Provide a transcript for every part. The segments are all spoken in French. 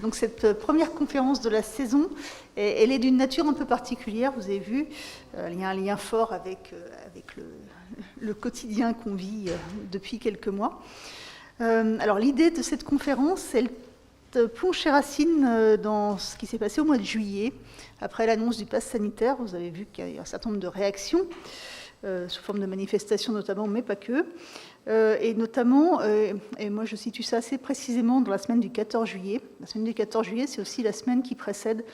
Donc cette première conférence de la saison, elle est d'une nature un peu particulière, vous avez vu. Il y a un lien fort avec le quotidien qu'on vit depuis quelques mois. Alors l'idée de cette conférence, elle plonge ses racines dans ce qui s'est passé au mois de juillet, après l'annonce du pass sanitaire. Vous avez vu qu'il y a eu un certain nombre de réactions, sous forme de manifestations notamment, mais pas que. Et notamment, et moi je situe ça assez précisément dans la semaine du 14 juillet. La semaine du 14 juillet, c'est aussi la semaine qui précède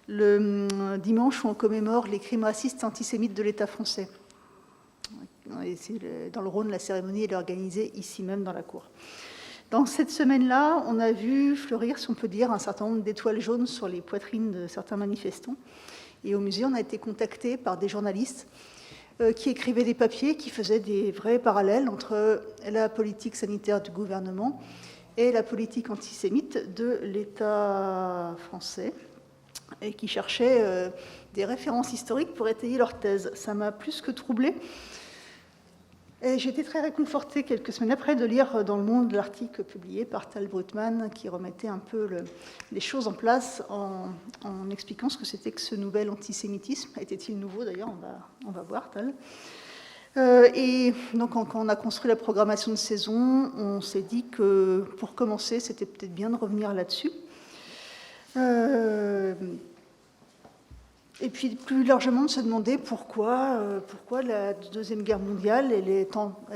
le dimanche où on commémore les crimes racistes antisémites de l'État français. Et dans le Rhône, la cérémonie est organisée ici même dans la cour. Dans cette semaine-là, on a vu fleurir, si on peut dire, un certain nombre d'étoiles jaunes sur les poitrines de certains manifestants. Et au musée, on a été contactés par des journalistes qui écrivaient des papiers, qui faisaient des vrais parallèles entre la politique sanitaire du gouvernement et la politique antisémite de l'État français, et qui cherchaient des références historiques pour étayer leur thèse. Ça m'a plus que troublée. Et j'ai été très réconfortée quelques semaines après de lire dans Le Monde l'article publié par Tal Brutman qui remettait un peu les choses en place en expliquant ce que c'était que ce nouvel antisémitisme. Était-il nouveau d'ailleurs? On va voir, Tal. Et donc quand on a construit la programmation de saison, on s'est dit que pour commencer, c'était peut-être bien de revenir là-dessus. Et puis plus largement de se demander pourquoi la Deuxième Guerre mondiale elle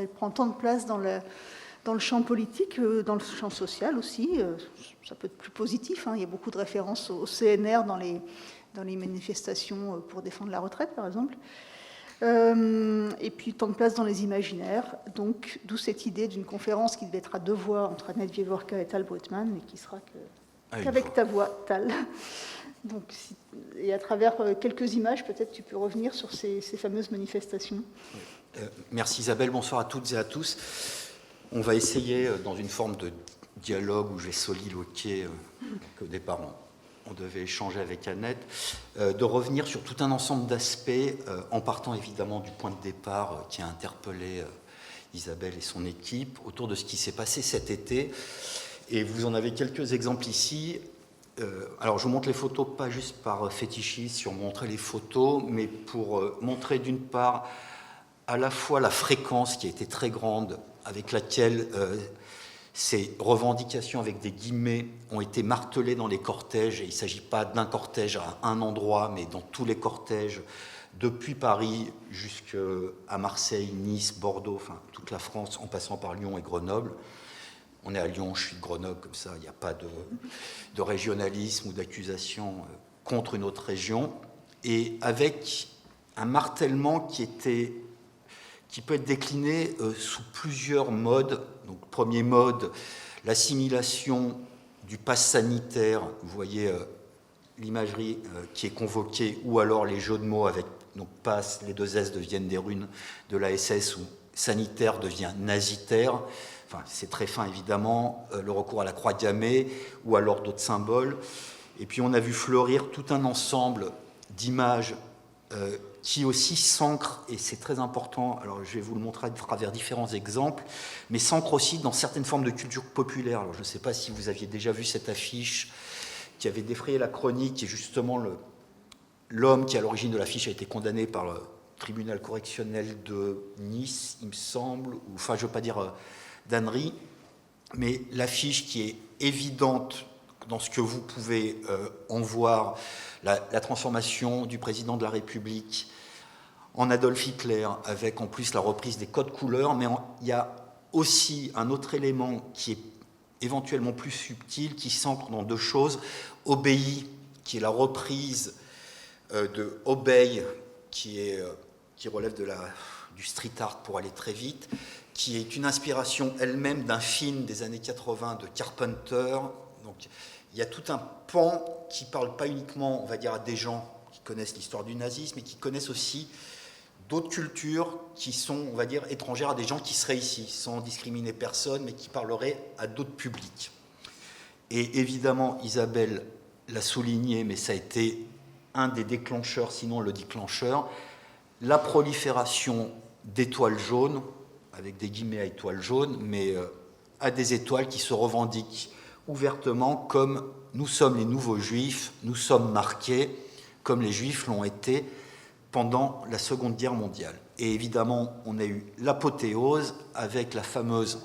prend tant de place dans le champ politique, dans le champ social aussi. Ça peut être plus positif, hein. Il y a beaucoup de références au CNR dans les manifestations pour défendre la retraite, par exemple. Et puis tant de place dans les imaginaires. Donc d'où cette idée d'une conférence qui devait être à deux voix entre Annette Wieworka et Tal Brutman, mais qui sera qu'avec ta voix, Tal. Donc, et à travers quelques images, peut-être tu peux revenir sur ces fameuses manifestations. Merci Isabelle, bonsoir à toutes et à tous. On va essayer, dans une forme de dialogue où je vais soliloquer, qu'au départ on devait échanger avec Annette, de revenir sur tout un ensemble d'aspects, en partant évidemment du point de départ qui a interpellé Isabelle et son équipe, autour de ce qui s'est passé cet été. Et vous en avez quelques exemples ici. Alors, je vous montre les photos pas juste par fétichisme, sur montrer les photos, mais pour montrer d'une part à la fois la fréquence qui a été très grande avec laquelle ces revendications avec des guillemets ont été martelées dans les cortèges. Et il ne s'agit pas d'un cortège à un endroit, mais dans tous les cortèges, depuis Paris jusqu'à Marseille, Nice, Bordeaux, enfin toute la France, en passant par Lyon et Grenoble. On est à Lyon, je suis de Grenoble, comme ça, il n'y a pas de régionalisme ou d'accusation contre une autre région. Et avec un martèlement qui peut être décliné sous plusieurs modes. Donc, premier mode, l'assimilation du pass sanitaire. Vous voyez l'imagerie qui est convoquée, ou alors les jeux de mots avec donc pass, les deux S deviennent des runes de la SS, où sanitaire devient nazitaire. Enfin, c'est très fin, évidemment, le recours à la croix gammée ou alors d'autres symboles. Et puis, on a vu fleurir tout un ensemble d'images qui aussi s'ancrent, et c'est très important, alors je vais vous le montrer à travers différents exemples, mais s'ancrent aussi dans certaines formes de culture populaire. Alors, je ne sais pas si vous aviez déjà vu cette affiche qui avait défrayé la chronique, et justement, l'homme qui, à l'origine de l'affiche, a été condamné par le tribunal correctionnel de Nice, il me semble, ou, enfin, je ne veux pas dire d'ânerie, mais l'affiche qui est évidente dans ce que vous pouvez en voir, la transformation du président de la République en Adolf Hitler, avec en plus la reprise des codes couleurs, mais il y a aussi un autre élément qui est éventuellement plus subtil, qui s'ancre dans deux choses. Obéi, qui est la reprise de Obey, qui relève du street art pour aller très vite, qui est une inspiration elle-même d'un film des années 80 de Carpenter. Donc, il y a tout un pan qui ne parle pas uniquement, on va dire, à des gens qui connaissent l'histoire du nazisme, mais qui connaissent aussi d'autres cultures qui sont, on va dire, étrangères à des gens qui seraient ici, sans discriminer personne, mais qui parleraient à d'autres publics. Et évidemment, Isabelle l'a souligné, mais ça a été un des déclencheurs, sinon le déclencheur, la prolifération d'étoiles jaunes, avec des guillemets à étoiles jaunes, mais à des étoiles qui se revendiquent ouvertement comme « nous sommes les nouveaux juifs, nous sommes marqués », comme les juifs l'ont été pendant la Seconde Guerre mondiale. Et évidemment, on a eu l'apothéose avec la fameuse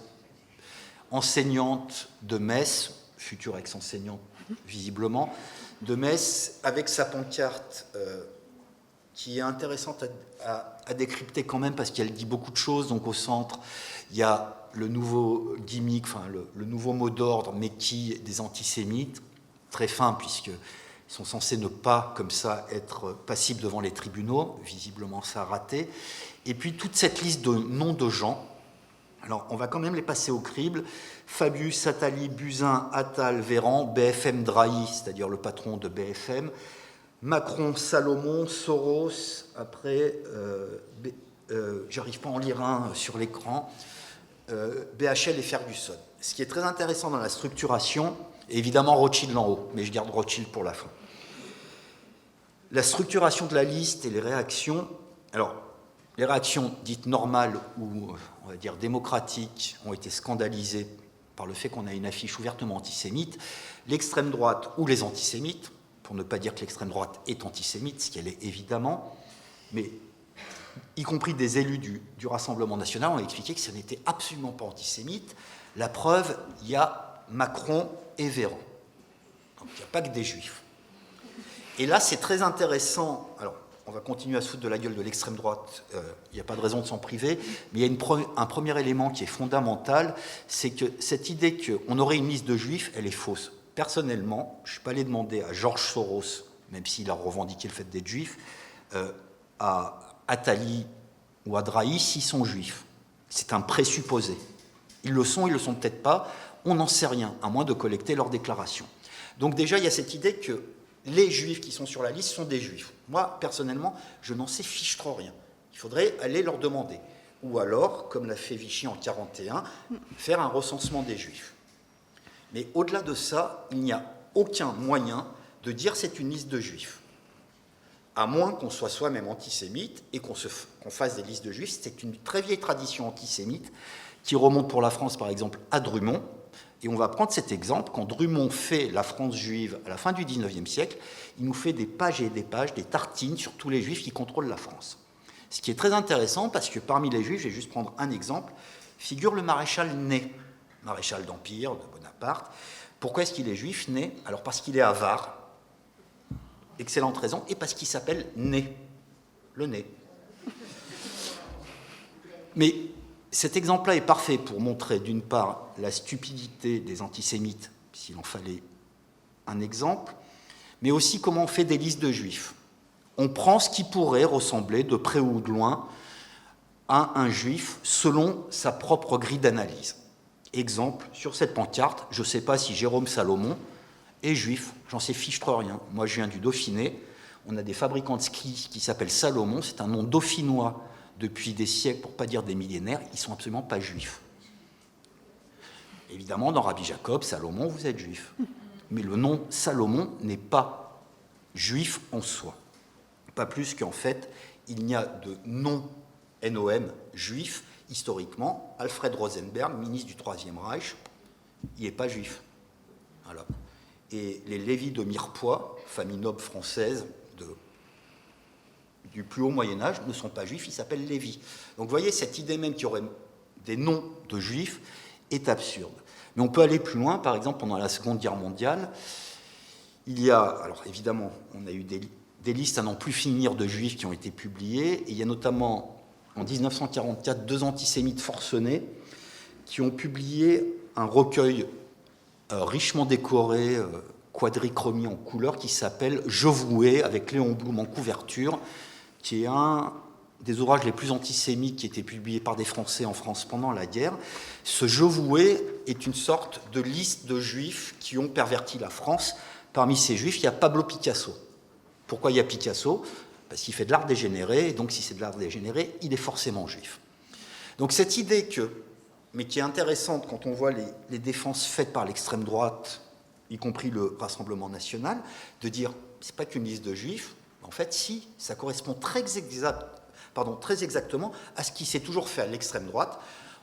enseignante de Metz, future ex-enseignante visiblement, de Metz, avec sa pancarte qui est intéressante à décrypter quand même, parce qu'elle dit beaucoup de choses. Donc au centre, il y a le nouveau gimmick, enfin le nouveau mot d'ordre, mais qui des antisémites, très fin, puisqu'ils sont censés ne pas, comme ça, être passibles devant les tribunaux. Visiblement, ça a raté. Et puis toute cette liste de noms de gens. Alors, on va quand même les passer au crible. Fabius, Attali, Buzyn, Attal, Véran, BFM Drahi, c'est-à-dire le patron de BFM, Macron, Salomon, Soros, après, j'arrive pas à en lire un sur l'écran, BHL et Ferguson. Ce qui est très intéressant dans la structuration, évidemment Rothschild en haut, mais je garde Rothschild pour la fin. La structuration de la liste et les réactions, alors, les réactions dites normales ou, on va dire, démocratiques ont été scandalisées par le fait qu'on a une affiche ouvertement antisémite. L'extrême droite ou les antisémites, pour ne pas dire que l'extrême droite est antisémite, ce qu'elle est évidemment, mais y compris des élus du Rassemblement national, ont expliqué que ce n'était absolument pas antisémite. La preuve, il y a Macron et Véran. Donc il n'y a pas que des juifs. Et là, c'est très intéressant. Alors, on va continuer à se foutre de la gueule de l'extrême droite, il n'y a pas de raison de s'en priver, mais il y a un premier élément qui est fondamental, c'est que cette idée qu'on aurait une liste de juifs, elle est fausse. Personnellement, je ne suis pas allé demander à George Soros, même s'il a revendiqué le fait d'être juif, à Attali ou à Drahi s'ils sont juifs. C'est un présupposé. Ils le sont peut-être pas, on n'en sait rien, à moins de collecter leurs déclarations. Donc déjà, il y a cette idée que les juifs qui sont sur la liste sont des juifs. Moi, personnellement, je n'en sais fiche trop rien. Il faudrait aller leur demander. Ou alors, comme l'a fait Vichy en 1941, faire un recensement des juifs. Mais au-delà de ça, il n'y a aucun moyen de dire c'est une liste de juifs. À moins qu'on soit soi-même antisémite et qu'on fasse des listes de juifs. C'est une très vieille tradition antisémite qui remonte pour la France, par exemple, à Drummond. Et on va prendre cet exemple, quand Drummond fait la France juive à la fin du XIXe siècle, il nous fait des pages et des pages, des tartines sur tous les juifs qui contrôlent la France. Ce qui est très intéressant, parce que parmi les juifs, je vais juste prendre un exemple, figure le maréchal Ney, maréchal d'Empire, de Bonaparte. Pourquoi est-ce qu'il est juif, Ney? Alors parce qu'il est avare, excellente raison, et parce qu'il s'appelle Ney, le nez. Mais cet exemple-là est parfait pour montrer, d'une part, la stupidité des antisémites, s'il en fallait un exemple, mais aussi comment on fait des listes de juifs. On prend ce qui pourrait ressembler, de près ou de loin, à un juif selon sa propre grille d'analyse. Exemple, sur cette pancarte, je ne sais pas si Jérôme Salomon est juif, j'en sais fiche trop rien. Moi, je viens du Dauphiné, on a des fabricants de skis qui s'appellent Salomon, c'est un nom dauphinois depuis des siècles, pour ne pas dire des millénaires, ils ne sont absolument pas juifs. Évidemment, dans Rabbi Jacob, Salomon, vous êtes juif. Mais le nom Salomon n'est pas juif en soi. Pas plus qu'en fait, il n'y a de nom juif, historiquement. Alfred Rosenberg, ministre du Troisième Reich, il n'est pas juif. Voilà. Et les Lévis de Mirepoix, famille noble française du plus haut Moyen-Âge, ne sont pas juifs, ils s'appellent Lévis. Donc vous voyez, cette idée même qu'il y aurait des noms de juifs est absurde. Mais on peut aller plus loin, par exemple, pendant la Seconde Guerre mondiale, il y a, alors évidemment, on a eu des listes à n'en plus finir de juifs qui ont été publiées, et il y a notamment, en 1944, 2 antisémites forcenés qui ont publié un recueil richement décoré, quadrichromie en couleur, qui s'appelle « Je vouais » avec Léon Blum en couverture, qui est un des ouvrages les plus antisémites qui étaient publiés par des Français en France pendant la guerre. Ce « Je vouais » est une sorte de liste de juifs qui ont perverti la France. Parmi ces juifs, il y a Pablo Picasso. Pourquoi il y a Picasso? Parce qu'il fait de l'art dégénéré, et donc si c'est de l'art dégénéré, il est forcément juif. Donc cette idée mais qui est intéressante quand on voit les défenses faites par l'extrême droite, y compris le Rassemblement national, de dire c'est pas qu'une liste de juifs. En fait, si, ça correspond très exactement à ce qui s'est toujours fait à l'extrême droite.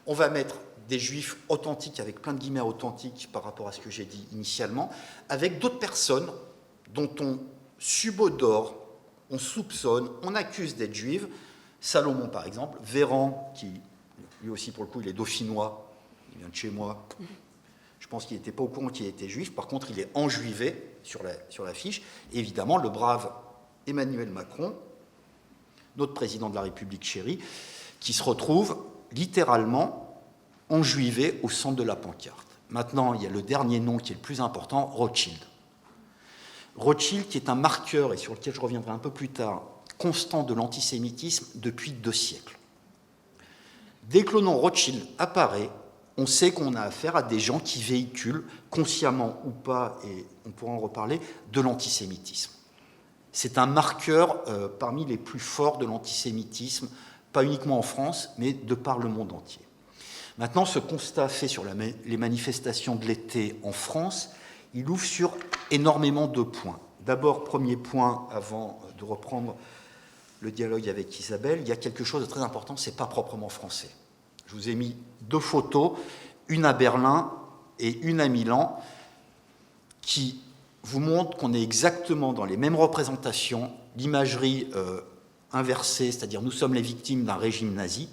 On va mettre des juifs authentiques, avec plein de guillemets authentiques par rapport à ce que j'ai dit initialement, avec d'autres personnes dont on subodore, on soupçonne, on accuse d'être juives. Salomon, par exemple, Véran, qui, lui aussi, pour le coup, il est dauphinois, il vient de chez moi. Je pense qu'il n'était pas au courant qu'il était juif. Par contre, il est enjuivé sur la fiche. Et évidemment, le brave Emmanuel Macron, notre président de la République chérie, qui se retrouve littéralement enjuivé au centre de la pancarte. Maintenant, il y a le dernier nom qui est le plus important, Rothschild. Rothschild, qui est un marqueur, et sur lequel je reviendrai un peu plus tard, constant de l'antisémitisme depuis 2 siècles. Dès que le nom Rothschild apparaît, on sait qu'on a affaire à des gens qui véhiculent, consciemment ou pas, et on pourra en reparler, de l'antisémitisme. C'est un marqueur parmi les plus forts de l'antisémitisme, pas uniquement en France, mais de par le monde entier. Maintenant, ce constat fait sur les manifestations de l'été en France, il ouvre sur énormément de points. D'abord, premier point, avant de reprendre le dialogue avec Isabelle, il y a quelque chose de très important, c'est pas proprement français. Je vous ai mis 2 photos, une à Berlin et une à Milan, qui vous montrent qu'on est exactement dans les mêmes représentations, l'imagerie inversée, c'est-à-dire nous sommes les victimes d'un régime nazi,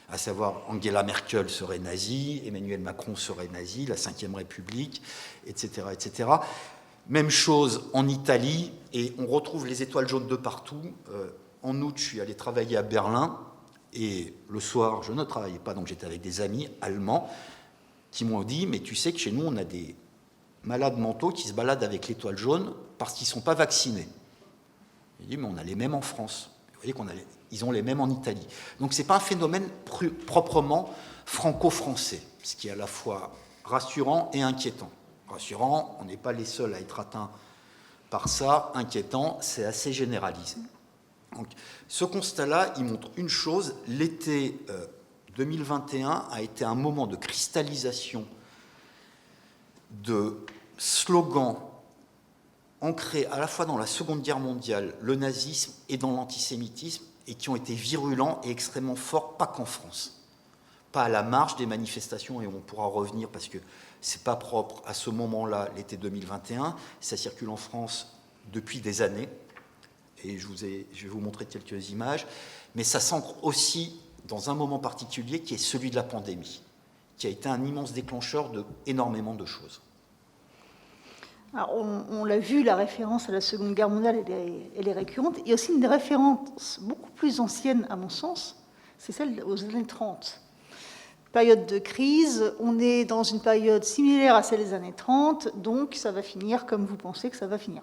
à savoir Angela Merkel serait nazie, Emmanuel Macron serait nazi, la Ve République, etc., etc. Même chose en Italie, et on retrouve les étoiles jaunes de partout. En août, je suis allé travailler à Berlin, et le soir, je ne travaillais pas, donc j'étais avec des amis allemands qui m'ont dit « Mais tu sais que chez nous, on a des malades mentaux qui se baladent avec l'étoile jaune parce qu'ils ne sont pas vaccinés. » J'ai dit « Mais on a les mêmes en France. » Vous voyez qu'ils ont les mêmes en Italie. Donc ce n'est pas un phénomène proprement franco-français, ce qui est à la fois rassurant et inquiétant. Rassurant, on n'est pas les seuls à être atteints par ça. Inquiétant, c'est assez généralisé. Donc, ce constat-là, il montre une chose, l'été 2021 a été un moment de cristallisation de slogans ancrés à la fois dans la Seconde Guerre mondiale, le nazisme et dans l'antisémitisme, et qui ont été virulents et extrêmement forts, pas qu'en France. Pas à la marge des manifestations, et on pourra revenir parce que ce n'est pas propre à ce moment-là, l'été 2021, ça circule en France depuis des années. Et je vais vous montrer quelques images, mais ça s'ancre aussi dans un moment particulier qui est celui de la pandémie, qui a été un immense déclencheur d'énormément de choses. Alors, on l'a vu, la référence à la Seconde Guerre mondiale, elle est récurrente. Il y a aussi une référence beaucoup plus ancienne, à mon sens, c'est celle aux années 30. Période de crise, on est dans une période similaire à celle des années 30, donc ça va finir comme vous pensez que ça va finir.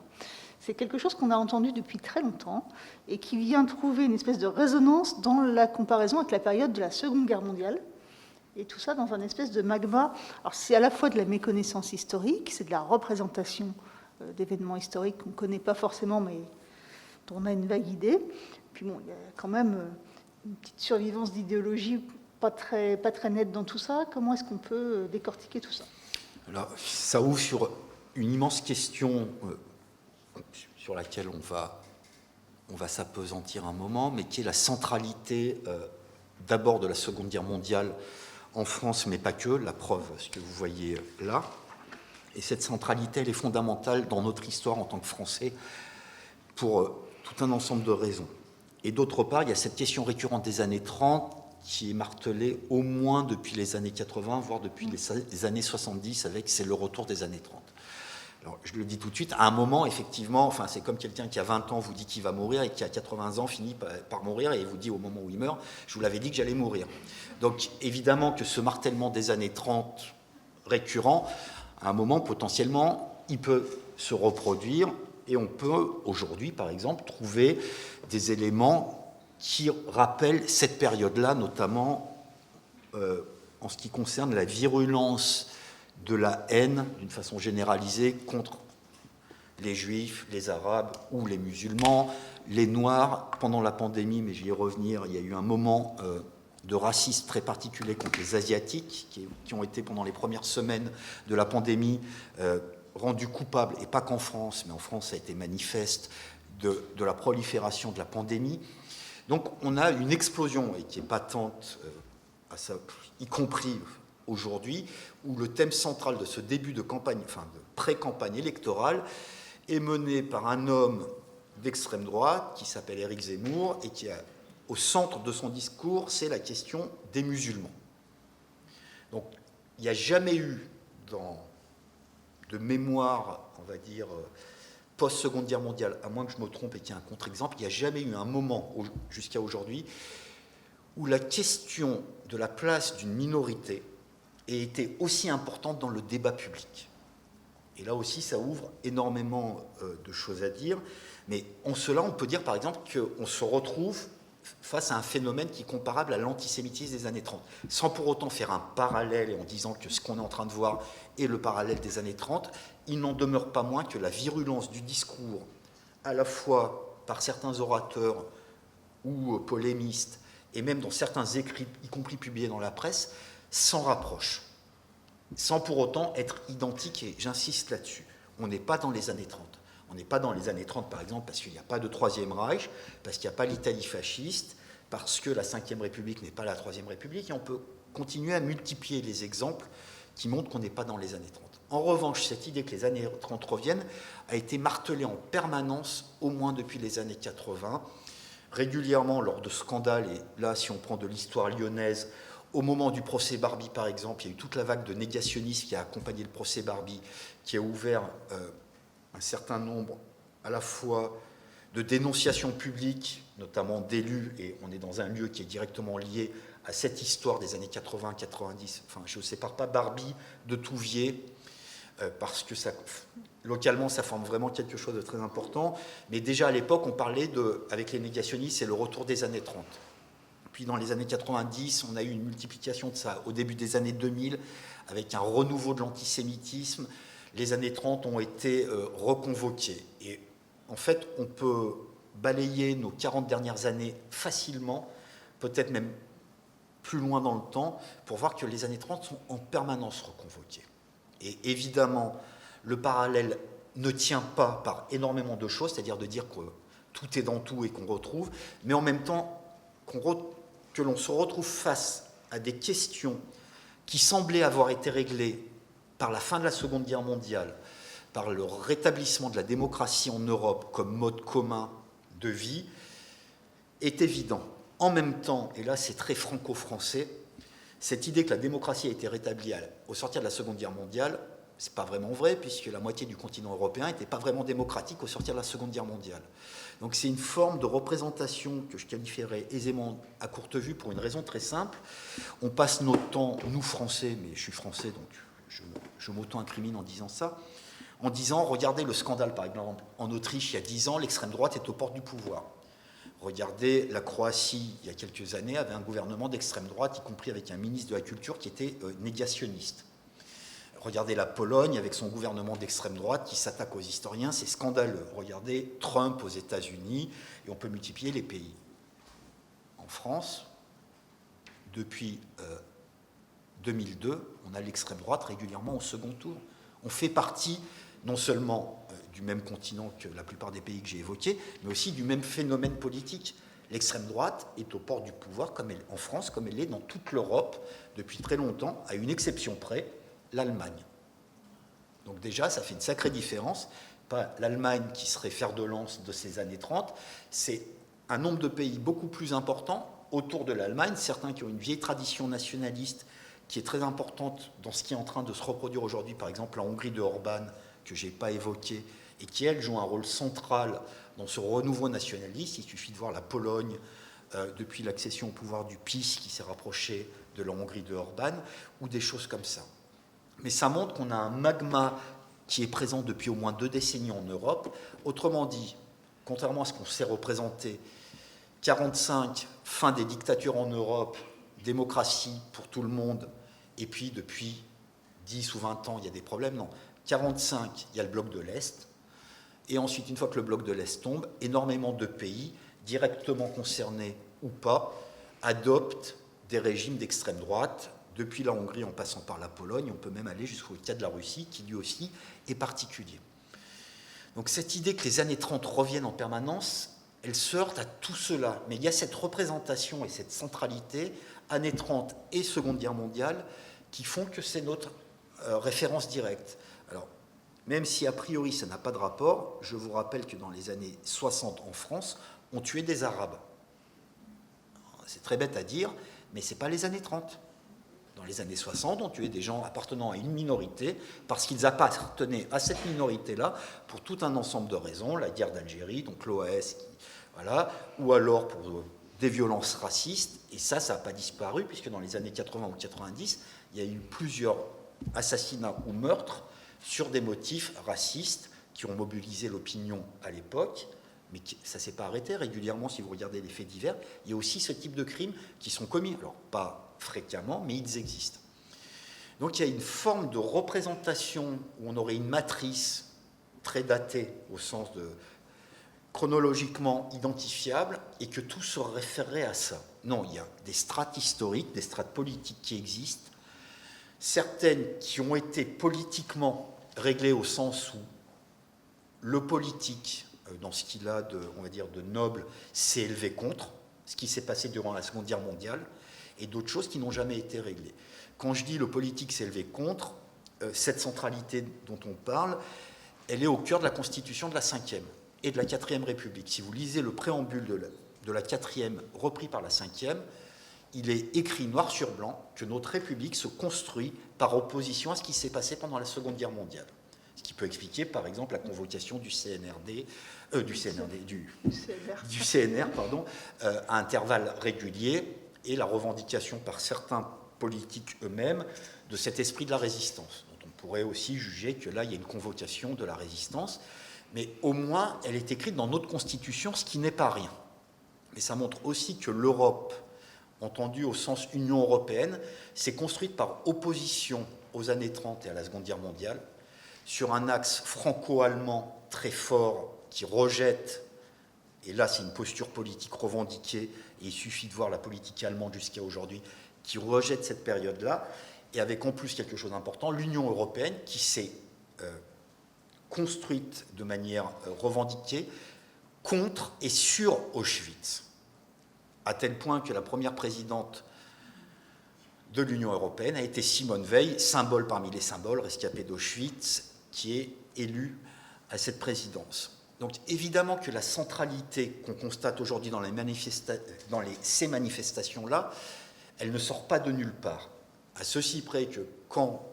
C'est quelque chose qu'on a entendu depuis très longtemps et qui vient trouver une espèce de résonance dans la comparaison avec la période de la Seconde Guerre mondiale. Et tout ça dans un espèce de magma. Alors c'est à la fois de la méconnaissance historique, c'est de la représentation d'événements historiques qu'on ne connaît pas forcément, mais dont on a une vague idée. Puis bon, il y a quand même une petite survivance d'idéologie pas très nette dans tout ça. Comment est-ce qu'on peut décortiquer tout ça ? Alors, ça ouvre sur une immense question sur laquelle on va s'appesantir un moment, mais qui est la centralité d'abord de la Seconde Guerre mondiale en France, mais pas que, la preuve, ce que vous voyez là. Et cette centralité, elle est fondamentale dans notre histoire en tant que Français pour tout un ensemble de raisons. Et d'autre part, il y a cette question récurrente des années 30 qui est martelée au moins depuis les années 80, voire depuis les années 70, avec c'est le retour des années 30. Alors, je le dis tout de suite, à un moment, effectivement, enfin, c'est comme quelqu'un qui a 20 ans vous dit qu'il va mourir et qui a 80 ans finit par mourir et vous dit au moment où il meurt, je vous l'avais dit que j'allais mourir. Donc, évidemment que ce martèlement des années 30 récurrent, à un moment, potentiellement, il peut se reproduire et on peut, aujourd'hui, par exemple, trouver des éléments qui rappellent cette période-là, notamment en ce qui concerne la virulence de la haine, d'une façon généralisée, contre les Juifs, les Arabes ou les musulmans, les Noirs. Pendant la pandémie, mais j'y vais revenir, il y a eu un moment de racisme très particulier contre les Asiatiques, qui ont été, pendant les premières semaines de la pandémie, rendus coupables, et pas qu'en France, mais en France, ça a été manifeste, de la prolifération de la pandémie. Donc, on a une explosion, et qui est patente y compris aujourd'hui, où le thème central de ce début de campagne, enfin de pré-campagne électorale, est mené par un homme d'extrême droite qui s'appelle Éric Zemmour et qui a au centre de son discours, c'est la question des musulmans. Donc, il n'y a jamais eu de mémoire, on va dire, post-Seconde Guerre mondiale, à moins que je me trompe et qu'il y ait un contre-exemple, il n'y a jamais eu un moment, jusqu'à aujourd'hui, où la question de la place d'une minorité ait été aussi importante dans le débat public. Et là aussi, ça ouvre énormément de choses à dire. Mais en cela, on peut dire, par exemple, qu'on se retrouve face à un phénomène qui est comparable à l'antisémitisme des années 30, sans pour autant faire un parallèle et en disant que ce qu'on est en train de voir est le parallèle des années 30, il n'en demeure pas moins que la virulence du discours, à la fois par certains orateurs ou polémistes, et même dans certains écrits, y compris publiés dans la presse, s'en rapproche, sans pour autant être identique, et j'insiste là-dessus. On n'est pas dans les années 30. On n'est pas dans les années 30, par exemple, parce qu'il n'y a pas de Troisième Reich, parce qu'il n'y a pas l'Italie fasciste, parce que la Ve République n'est pas la Troisième République, et on peut continuer à multiplier les exemples qui montrent qu'on n'est pas dans les années 30. En revanche, cette idée que les années 30 reviennent a été martelée en permanence, au moins depuis les années 80, régulièrement lors de scandales, et là, si on prend de l'histoire lyonnaise, au moment du procès Barbie, par exemple, il y a eu toute la vague de négationnistes qui a accompagné le procès Barbie, qui a ouvert un certain nombre à la fois de dénonciations publiques, notamment d'élus, et on est dans un lieu qui est directement lié à cette histoire des années 80-90. Enfin, je ne sépare pas Barbie de Touviers, parce que localement, ça forme vraiment quelque chose de très important. Mais déjà à l'époque, on parlait avec les négationnistes, c'est le retour des années 30. Puis dans les années 90, on a eu une multiplication de ça. Au début des années 2000, avec un renouveau de l'antisémitisme, les années 30 ont été reconvoquées. Et en fait, on peut balayer nos 40 dernières années facilement, peut-être même plus loin dans le temps, pour voir que les années 30 sont en permanence reconvoquées. Et évidemment, le parallèle ne tient pas par énormément de choses, c'est-à-dire de dire que tout est dans tout et qu'on retrouve, mais en même temps que l'on se retrouve face à des questions qui semblaient avoir été réglées par la fin de la Seconde Guerre mondiale, par le rétablissement de la démocratie en Europe comme mode commun de vie, est évident. En même temps, et là c'est très franco-français, cette idée que la démocratie a été rétablie au sortir de la Seconde Guerre mondiale, c'est pas vraiment vrai, puisque la moitié du continent européen n'était pas vraiment démocratique au sortir de la Seconde Guerre mondiale. Donc c'est une forme de représentation que je qualifierais aisément à courte vue pour une raison très simple. On passe notre temps, nous Français, mais je suis français donc je m'auto-incrimine en disant ça, en disant, regardez le scandale par exemple en Autriche il y a 10 ans, l'extrême droite est aux portes du pouvoir. Regardez, la Croatie, il y a quelques années, avait un gouvernement d'extrême droite, y compris avec un ministre de la Culture qui était négationniste. Regardez la Pologne avec son gouvernement d'extrême droite qui s'attaque aux historiens, c'est scandaleux. Regardez Trump aux États-Unis, et on peut multiplier les pays. En France, depuis 2002, on a l'extrême droite régulièrement au second tour. On fait partie non seulement du même continent que la plupart des pays que j'ai évoqués, mais aussi du même phénomène politique. L'extrême droite est aux portes du pouvoir en France, comme elle l'est dans toute l'Europe depuis très longtemps, à une exception près, l'Allemagne. Donc déjà, ça fait une sacrée différence. Pas l'Allemagne qui serait fer de lance de ces années 30, c'est un nombre de pays beaucoup plus important autour de l'Allemagne, certains qui ont une vieille tradition nationaliste qui est très importante dans ce qui est en train de se reproduire aujourd'hui, par exemple la Hongrie de Orban, que je n'ai pas évoqué, et qui, elle, joue un rôle central dans ce renouveau nationaliste. Il suffit de voir la Pologne, depuis l'accession au pouvoir du PiS, qui s'est rapproché de la Hongrie de Orban, ou des choses comme ça. Mais ça montre qu'on a un magma qui est présent depuis au moins 2 décennies en Europe. Autrement dit, contrairement à ce qu'on s'est représenté, 45, fin des dictatures en Europe, démocratie pour tout le monde, et puis depuis 10 ou 20 ans, il y a des problèmes. Non, 45, il y a le bloc de l'Est, et ensuite, une fois que le bloc de l'Est tombe, énormément de pays, directement concernés ou pas, adoptent des régimes d'extrême droite, depuis la Hongrie en passant par la Pologne, on peut même aller jusqu'au cas de la Russie, qui lui aussi est particulier. Donc cette idée que les années 30 reviennent en permanence, elle se heurte à tout cela. Mais il y a cette représentation et cette centralité années 30 et Seconde Guerre mondiale qui font que c'est notre référence directe. Alors, même si a priori ça n'a pas de rapport, je vous rappelle que dans les années 60 en France, on tuait des Arabes. C'est très bête à dire, mais ce n'est pas les années 30. Dans les années 60, on tuait des gens appartenant à une minorité parce qu'ils appartenaient à cette minorité-là pour tout un ensemble de raisons, la guerre d'Algérie, donc l'OAS, voilà, ou alors pour des violences racistes, et ça n'a pas disparu, puisque dans les années 80 ou 90, il y a eu plusieurs assassinats ou meurtres sur des motifs racistes qui ont mobilisé l'opinion à l'époque, mais ça ne s'est pas arrêté. Régulièrement, si vous regardez les faits divers, il y a aussi ce type de crimes qui sont commis, alors pas fréquemment, mais ils existent. Donc il y a une forme de représentation où on aurait une matrice très datée au sens de chronologiquement identifiable et que tout se référerait à ça. Non, il y a des strates historiques, des strates politiques qui existent, certaines qui ont été politiquement réglées au sens où le politique, dans ce qu'il a de, on va dire, de noble, s'est élevé contre ce qui s'est passé durant la Seconde Guerre mondiale, et d'autres choses qui n'ont jamais été réglées. Quand je dis le politique s'est élevé contre, cette centralité dont on parle, elle est au cœur de la Constitution de la 5e et de la 4e République. Si vous lisez le préambule de la 4e repris par la 5e, il est écrit noir sur blanc que notre République se construit par opposition à ce qui s'est passé pendant la Seconde Guerre mondiale. Ce qui peut expliquer, par exemple, la convocation du CNR, à intervalles réguliers, et la revendication par certains politiques eux-mêmes de cet esprit de la résistance, dont on pourrait aussi juger que là, il y a une convocation de la résistance, mais au moins, elle est écrite dans notre Constitution, ce qui n'est pas rien. Mais ça montre aussi que l'Europe, entendue au sens Union européenne, s'est construite par opposition aux années 30 et à la Seconde Guerre mondiale, sur un axe franco-allemand très fort qui rejette, et là c'est une posture politique revendiquée, et il suffit de voir la politique allemande jusqu'à aujourd'hui, qui rejette cette période-là, et avec en plus quelque chose d'important, l'Union européenne qui s'est construite de manière revendiquée contre et sur Auschwitz, à tel point que la première présidente de l'Union européenne a été Simone Veil, symbole parmi les symboles, rescapée d'Auschwitz, qui est élue à cette présidence. Donc évidemment que la centralité qu'on constate aujourd'hui dans ces manifestations-là, elle ne sort pas de nulle part. À ceci près que quand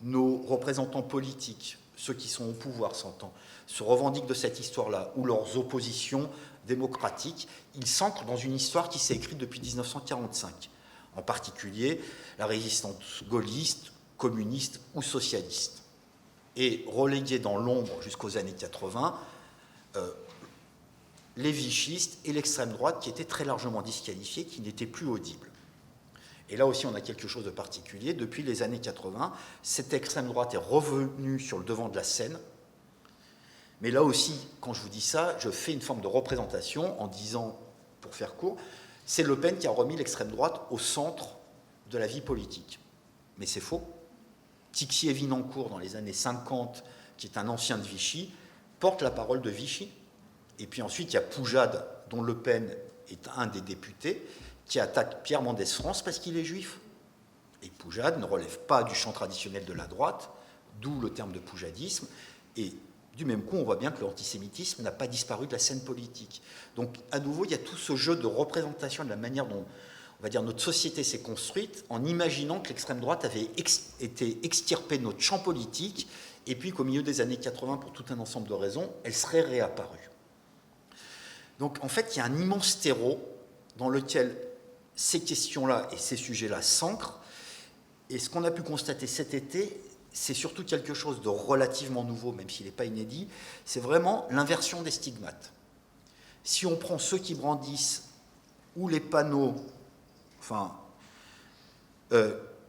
nos représentants politiques, ceux qui sont au pouvoir s'entend, se revendiquent de cette histoire-là, ou leurs oppositions démocratiques, ils s'ancrent dans une histoire qui s'est écrite depuis 1945. En particulier la résistance gaulliste, communiste ou socialiste. Et relégués dans l'ombre jusqu'aux années 80, les vichistes et l'extrême droite qui étaient très largement disqualifiés, qui n'étaient plus audibles. Et là aussi, on a quelque chose de particulier. Depuis les années 80, cette extrême droite est revenue sur le devant de la scène. Mais là aussi, quand je vous dis ça, je fais une forme de représentation en disant, pour faire court, c'est Le Pen qui a remis l'extrême droite au centre de la vie politique. Mais c'est faux. Tixier-Vinancourt, dans les années 50, qui est un ancien de Vichy, porte la parole de Vichy. Et puis ensuite, il y a Poujade, dont Le Pen est un des députés, qui attaque Pierre Mendès France parce qu'il est juif. Et Poujade ne relève pas du champ traditionnel de la droite, d'où le terme de poujadisme. Et du même coup, on voit bien que l'antisémitisme n'a pas disparu de la scène politique. Donc, à nouveau, il y a tout ce jeu de représentation de la manière dont, on va dire, notre société s'est construite, en imaginant que l'extrême droite avait été extirpée de notre champ politique, et puis qu'au milieu des années 80, pour tout un ensemble de raisons, elle serait réapparue. Donc, en fait, il y a un immense terreau dans lequel ces questions-là et ces sujets-là s'ancrent, et ce qu'on a pu constater cet été, c'est surtout quelque chose de relativement nouveau, même s'il n'est pas inédit, c'est vraiment l'inversion des stigmates. Si on prend ceux qui brandissent ou les panneaux,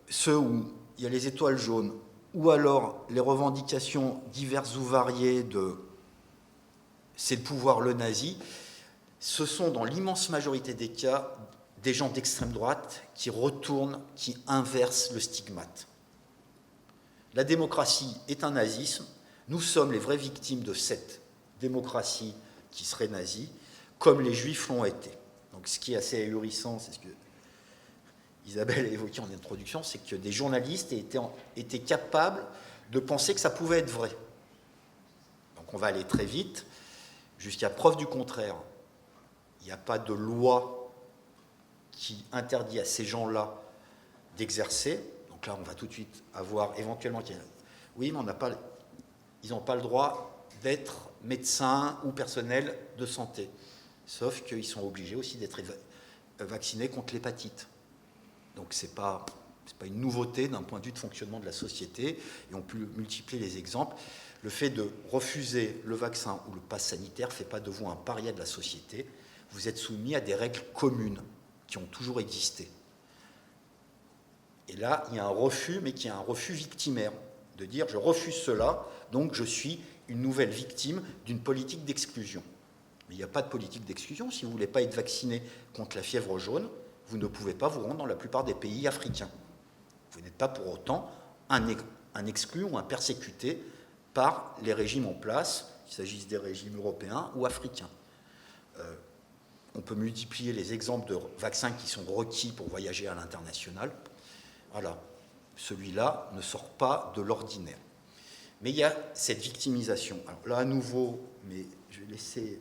ceux où il y a les étoiles jaunes, ou alors les revendications diverses ou variées de « c'est le pouvoir, le nazi », ce sont dans l'immense majorité des cas des gens d'extrême droite qui retournent, qui inversent le stigmate. La démocratie est un nazisme, nous sommes les vraies victimes de cette démocratie qui serait nazie, comme les juifs l'ont été. Donc ce qui est assez ahurissant, c'est ce que Isabelle a évoqué en introduction, c'est que des journalistes étaient capables de penser que ça pouvait être vrai. Donc on va aller très vite, jusqu'à preuve du contraire. Il n'y a pas de loi qui interdit à ces gens-là d'exercer. Donc là, on va tout de suite avoir éventuellement... Oui, mais ils n'ont pas le droit d'être médecins ou personnel de santé. Sauf qu'ils sont obligés aussi d'être vaccinés contre l'hépatite. Donc ce n'est pas une nouveauté d'un point de vue de fonctionnement de la société, et on peut multiplier les exemples. Le fait de refuser le vaccin ou le pass sanitaire ne fait pas de vous un paria de la société. Vous êtes soumis à des règles communes qui ont toujours existé. Et là, il y a un refus, mais qui est un refus victimaire, de dire je refuse cela, donc je suis une nouvelle victime d'une politique d'exclusion. Mais il n'y a pas de politique d'exclusion. Si vous ne voulez pas être vacciné contre la fièvre jaune, vous ne pouvez pas vous rendre dans la plupart des pays africains. Vous n'êtes pas pour autant un exclu ou un persécuté par les régimes en place, qu'il s'agisse des régimes européens ou africains. On peut multiplier les exemples de vaccins qui sont requis pour voyager à l'international. Voilà, celui-là ne sort pas de l'ordinaire. Mais il y a cette victimisation. Alors là, à nouveau, mais je vais laisser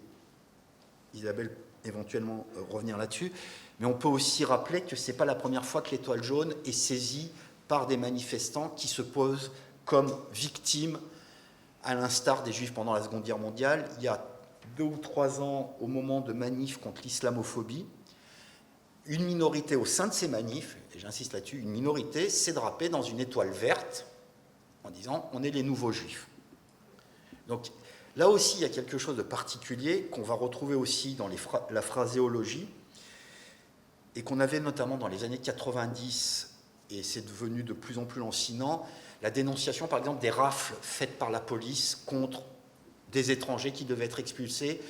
Isabelle éventuellement revenir là-dessus, mais on peut aussi rappeler que ce n'est pas la première fois que l'étoile jaune est saisie par des manifestants qui se posent comme victimes, à l'instar des Juifs pendant la Seconde Guerre mondiale. Il y a 2 ou 3 ans, au moment de manifs contre l'islamophobie, une minorité au sein de ces manifs, et j'insiste là-dessus, une minorité s'est drapée dans une étoile verte en disant « on est les nouveaux Juifs ». Donc là aussi, il y a quelque chose de particulier qu'on va retrouver aussi dans la phraséologie et qu'on avait notamment dans les années 90, et c'est devenu de plus en plus lancinant, la dénonciation par exemple des rafles faites par la police contre des étrangers qui devaient être expulsés,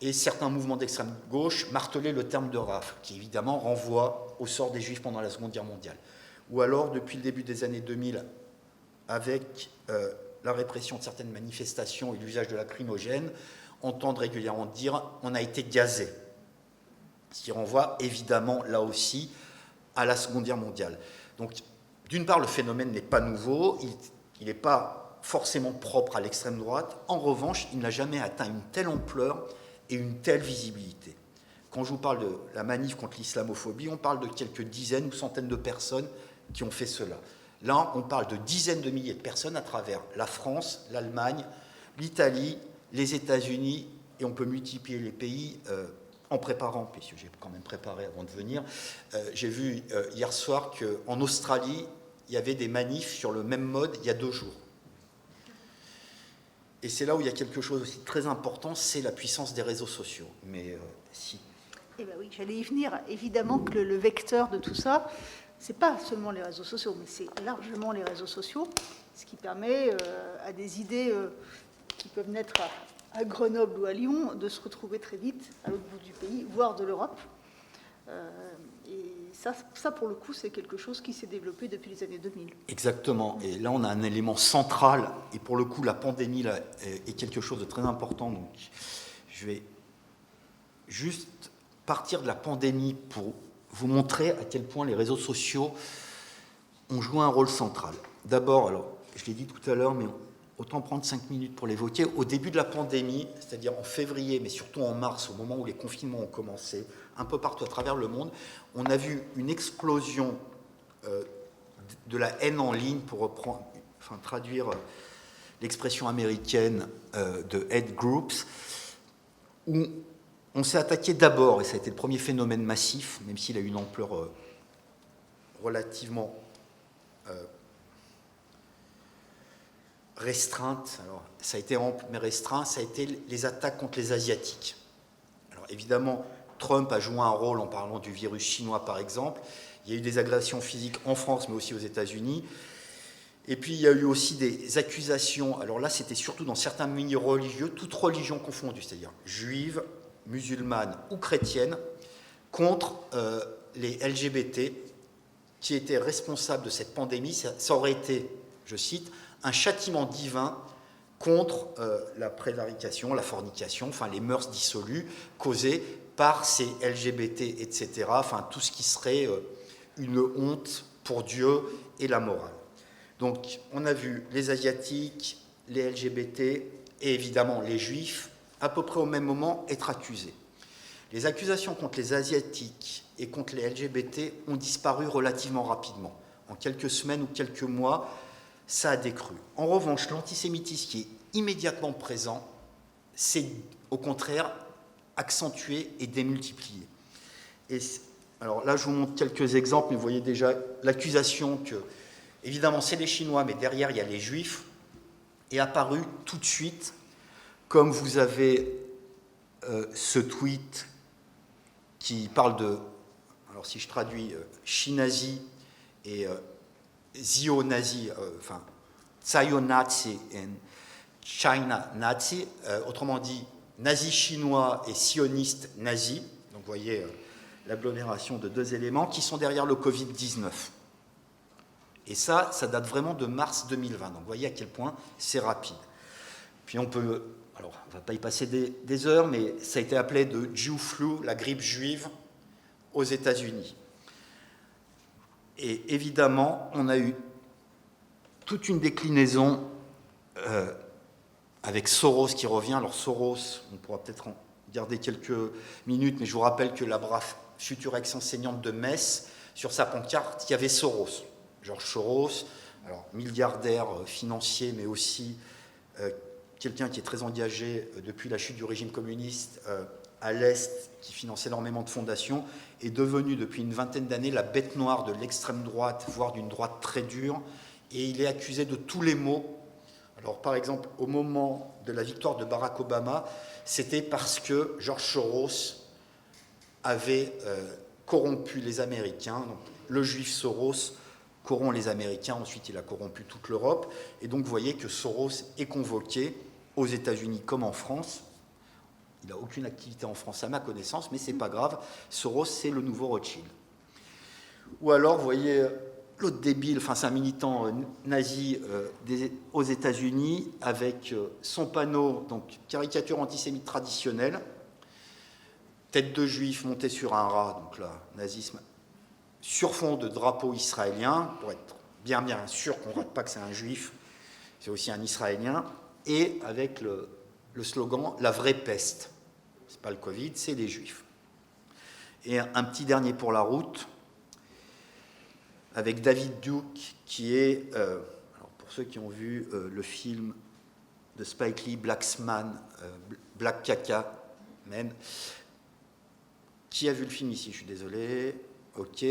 et certains mouvements d'extrême gauche martelaient le terme de rafle, qui évidemment renvoie au sort des Juifs pendant la Seconde Guerre mondiale. Ou alors, depuis le début des années 2000, avec la répression de certaines manifestations et l'usage de lacrymogènes, entendre régulièrement dire « on a été gazé », ce qui renvoie évidemment là aussi à la Seconde Guerre mondiale. Donc, d'une part, le phénomène n'est pas nouveau, il n'est pas forcément propre à l'extrême droite. En revanche, il n'a jamais atteint une telle ampleur et une telle visibilité. Quand je vous parle de la manif contre l'islamophobie, on parle de quelques dizaines ou centaines de personnes qui ont fait cela. Là, on parle de dizaines de milliers de personnes à travers la France, l'Allemagne, l'Italie, les États-Unis, et on peut multiplier les pays en préparant, puisque j'ai quand même préparé avant de venir. J'ai vu hier soir qu'en Australie, il y avait des manifs sur le même mode il y a 2 jours. Et c'est là où il y a quelque chose aussi de très important, c'est la puissance des réseaux sociaux. Mais si. Eh bien oui, j'allais y venir. Évidemment que le vecteur de tout ça, c'est pas seulement les réseaux sociaux, mais c'est largement les réseaux sociaux, ce qui permet à des idées qui peuvent naître à Grenoble ou à Lyon de se retrouver très vite à l'autre bout du pays, voire de l'Europe. Et ça, pour le coup, c'est quelque chose qui s'est développé depuis les années 2000. Exactement. Et là, on a un élément central. Et pour le coup, la pandémie là, est quelque chose de très important. Donc, je vais juste partir de la pandémie pour vous montrer à quel point les réseaux sociaux ont joué un rôle central. D'abord, alors, je l'ai dit tout à l'heure, mais autant prendre 5 minutes pour l'évoquer. Au début de la pandémie, c'est-à-dire en février, mais surtout en mars, au moment où les confinements ont commencé, un peu partout à travers le monde, on a vu une explosion de la haine en ligne, pour traduire l'expression américaine de hate groups, où on s'est attaqué d'abord, et ça a été le premier phénomène massif, même s'il a eu une ampleur relativement restreinte, alors ça a été ample mais restreint, ça a été les attaques contre les Asiatiques. Alors évidemment, Trump a joué un rôle en parlant du virus chinois par exemple, il y a eu des agressions physiques en France mais aussi aux États-Unis, et puis il y a eu aussi des accusations, alors là c'était surtout dans certains milieux religieux, toutes religions confondues, c'est-à-dire juives, musulmanes ou chrétiennes, contre les LGBT qui étaient responsables de cette pandémie. Ça aurait été, je cite, un châtiment divin contre la prévarication, la fornication, enfin les mœurs dissolues causées par ces LGBT, etc., enfin tout ce qui serait une honte pour Dieu et la morale. Donc, on a vu les Asiatiques, les LGBT et évidemment les Juifs, à peu près au même moment, être accusés. Les accusations contre les Asiatiques et contre les LGBT ont disparu relativement rapidement. En quelques semaines ou quelques mois, ça a décru. En revanche, l'antisémitisme qui est immédiatement présent, s'est au contraire accentué et démultiplié. Et alors là, je vous montre quelques exemples, mais vous voyez déjà l'accusation que, évidemment, c'est les Chinois, mais derrière, il y a les Juifs, est apparue tout de suite, comme vous avez ce tweet qui parle de, alors si je traduis, Chinazi et Zio-Nazi, enfin, Zio-Nazi et China-Nazi, autrement dit, nazi chinois et sioniste nazi, donc vous voyez l'agglomération de deux éléments qui sont derrière le Covid-19. Et ça date vraiment de mars 2020, donc vous voyez à quel point c'est rapide. Puis on peut, alors on ne va pas y passer des heures, mais ça a été appelé de Jew flu, la grippe juive, aux États-Unis. Et évidemment, on a eu toute une déclinaison avec Soros qui revient. Alors Soros, on pourra peut-être en garder quelques minutes, mais je vous rappelle que la brave future ex-enseignante de Metz, sur sa pancarte, il y avait Soros. Georges Soros, alors milliardaire financier, mais aussi quelqu'un qui est très engagé depuis la chute du régime communiste à l'Est, qui finance énormément de fondations, est devenu depuis une vingtaine d'années la bête noire de l'extrême droite, voire d'une droite très dure, et il est accusé de tous les maux. Alors, par exemple, au moment de la victoire de Barack Obama, c'était parce que George Soros avait corrompu les Américains. Donc, le juif Soros corrompt les Américains, ensuite il a corrompu toute l'Europe. Et donc, vous voyez que Soros est convoqué aux États-Unis comme en France. Il n'a aucune activité en France à ma connaissance, mais ce n'est pas grave. Soros, c'est le nouveau Rothschild. Ou alors, vous voyez l'autre débile, enfin c'est un militant nazi aux États-Unis avec son panneau, donc caricature antisémite traditionnelle, tête de juif montée sur un rat, donc là, nazisme, sur fond de drapeau israélien, pour être bien sûr qu'on ne rate pas que c'est un juif, c'est aussi un israélien, et avec le slogan « La vraie peste ». Ce n'est pas le Covid, c'est les juifs. Et un petit dernier pour la route, avec David Duke, qui est, alors pour ceux qui ont vu le film de Spike Lee, Blacksman, Black Caca, Man, qui a vu le film ici? Je suis désolé. Ok.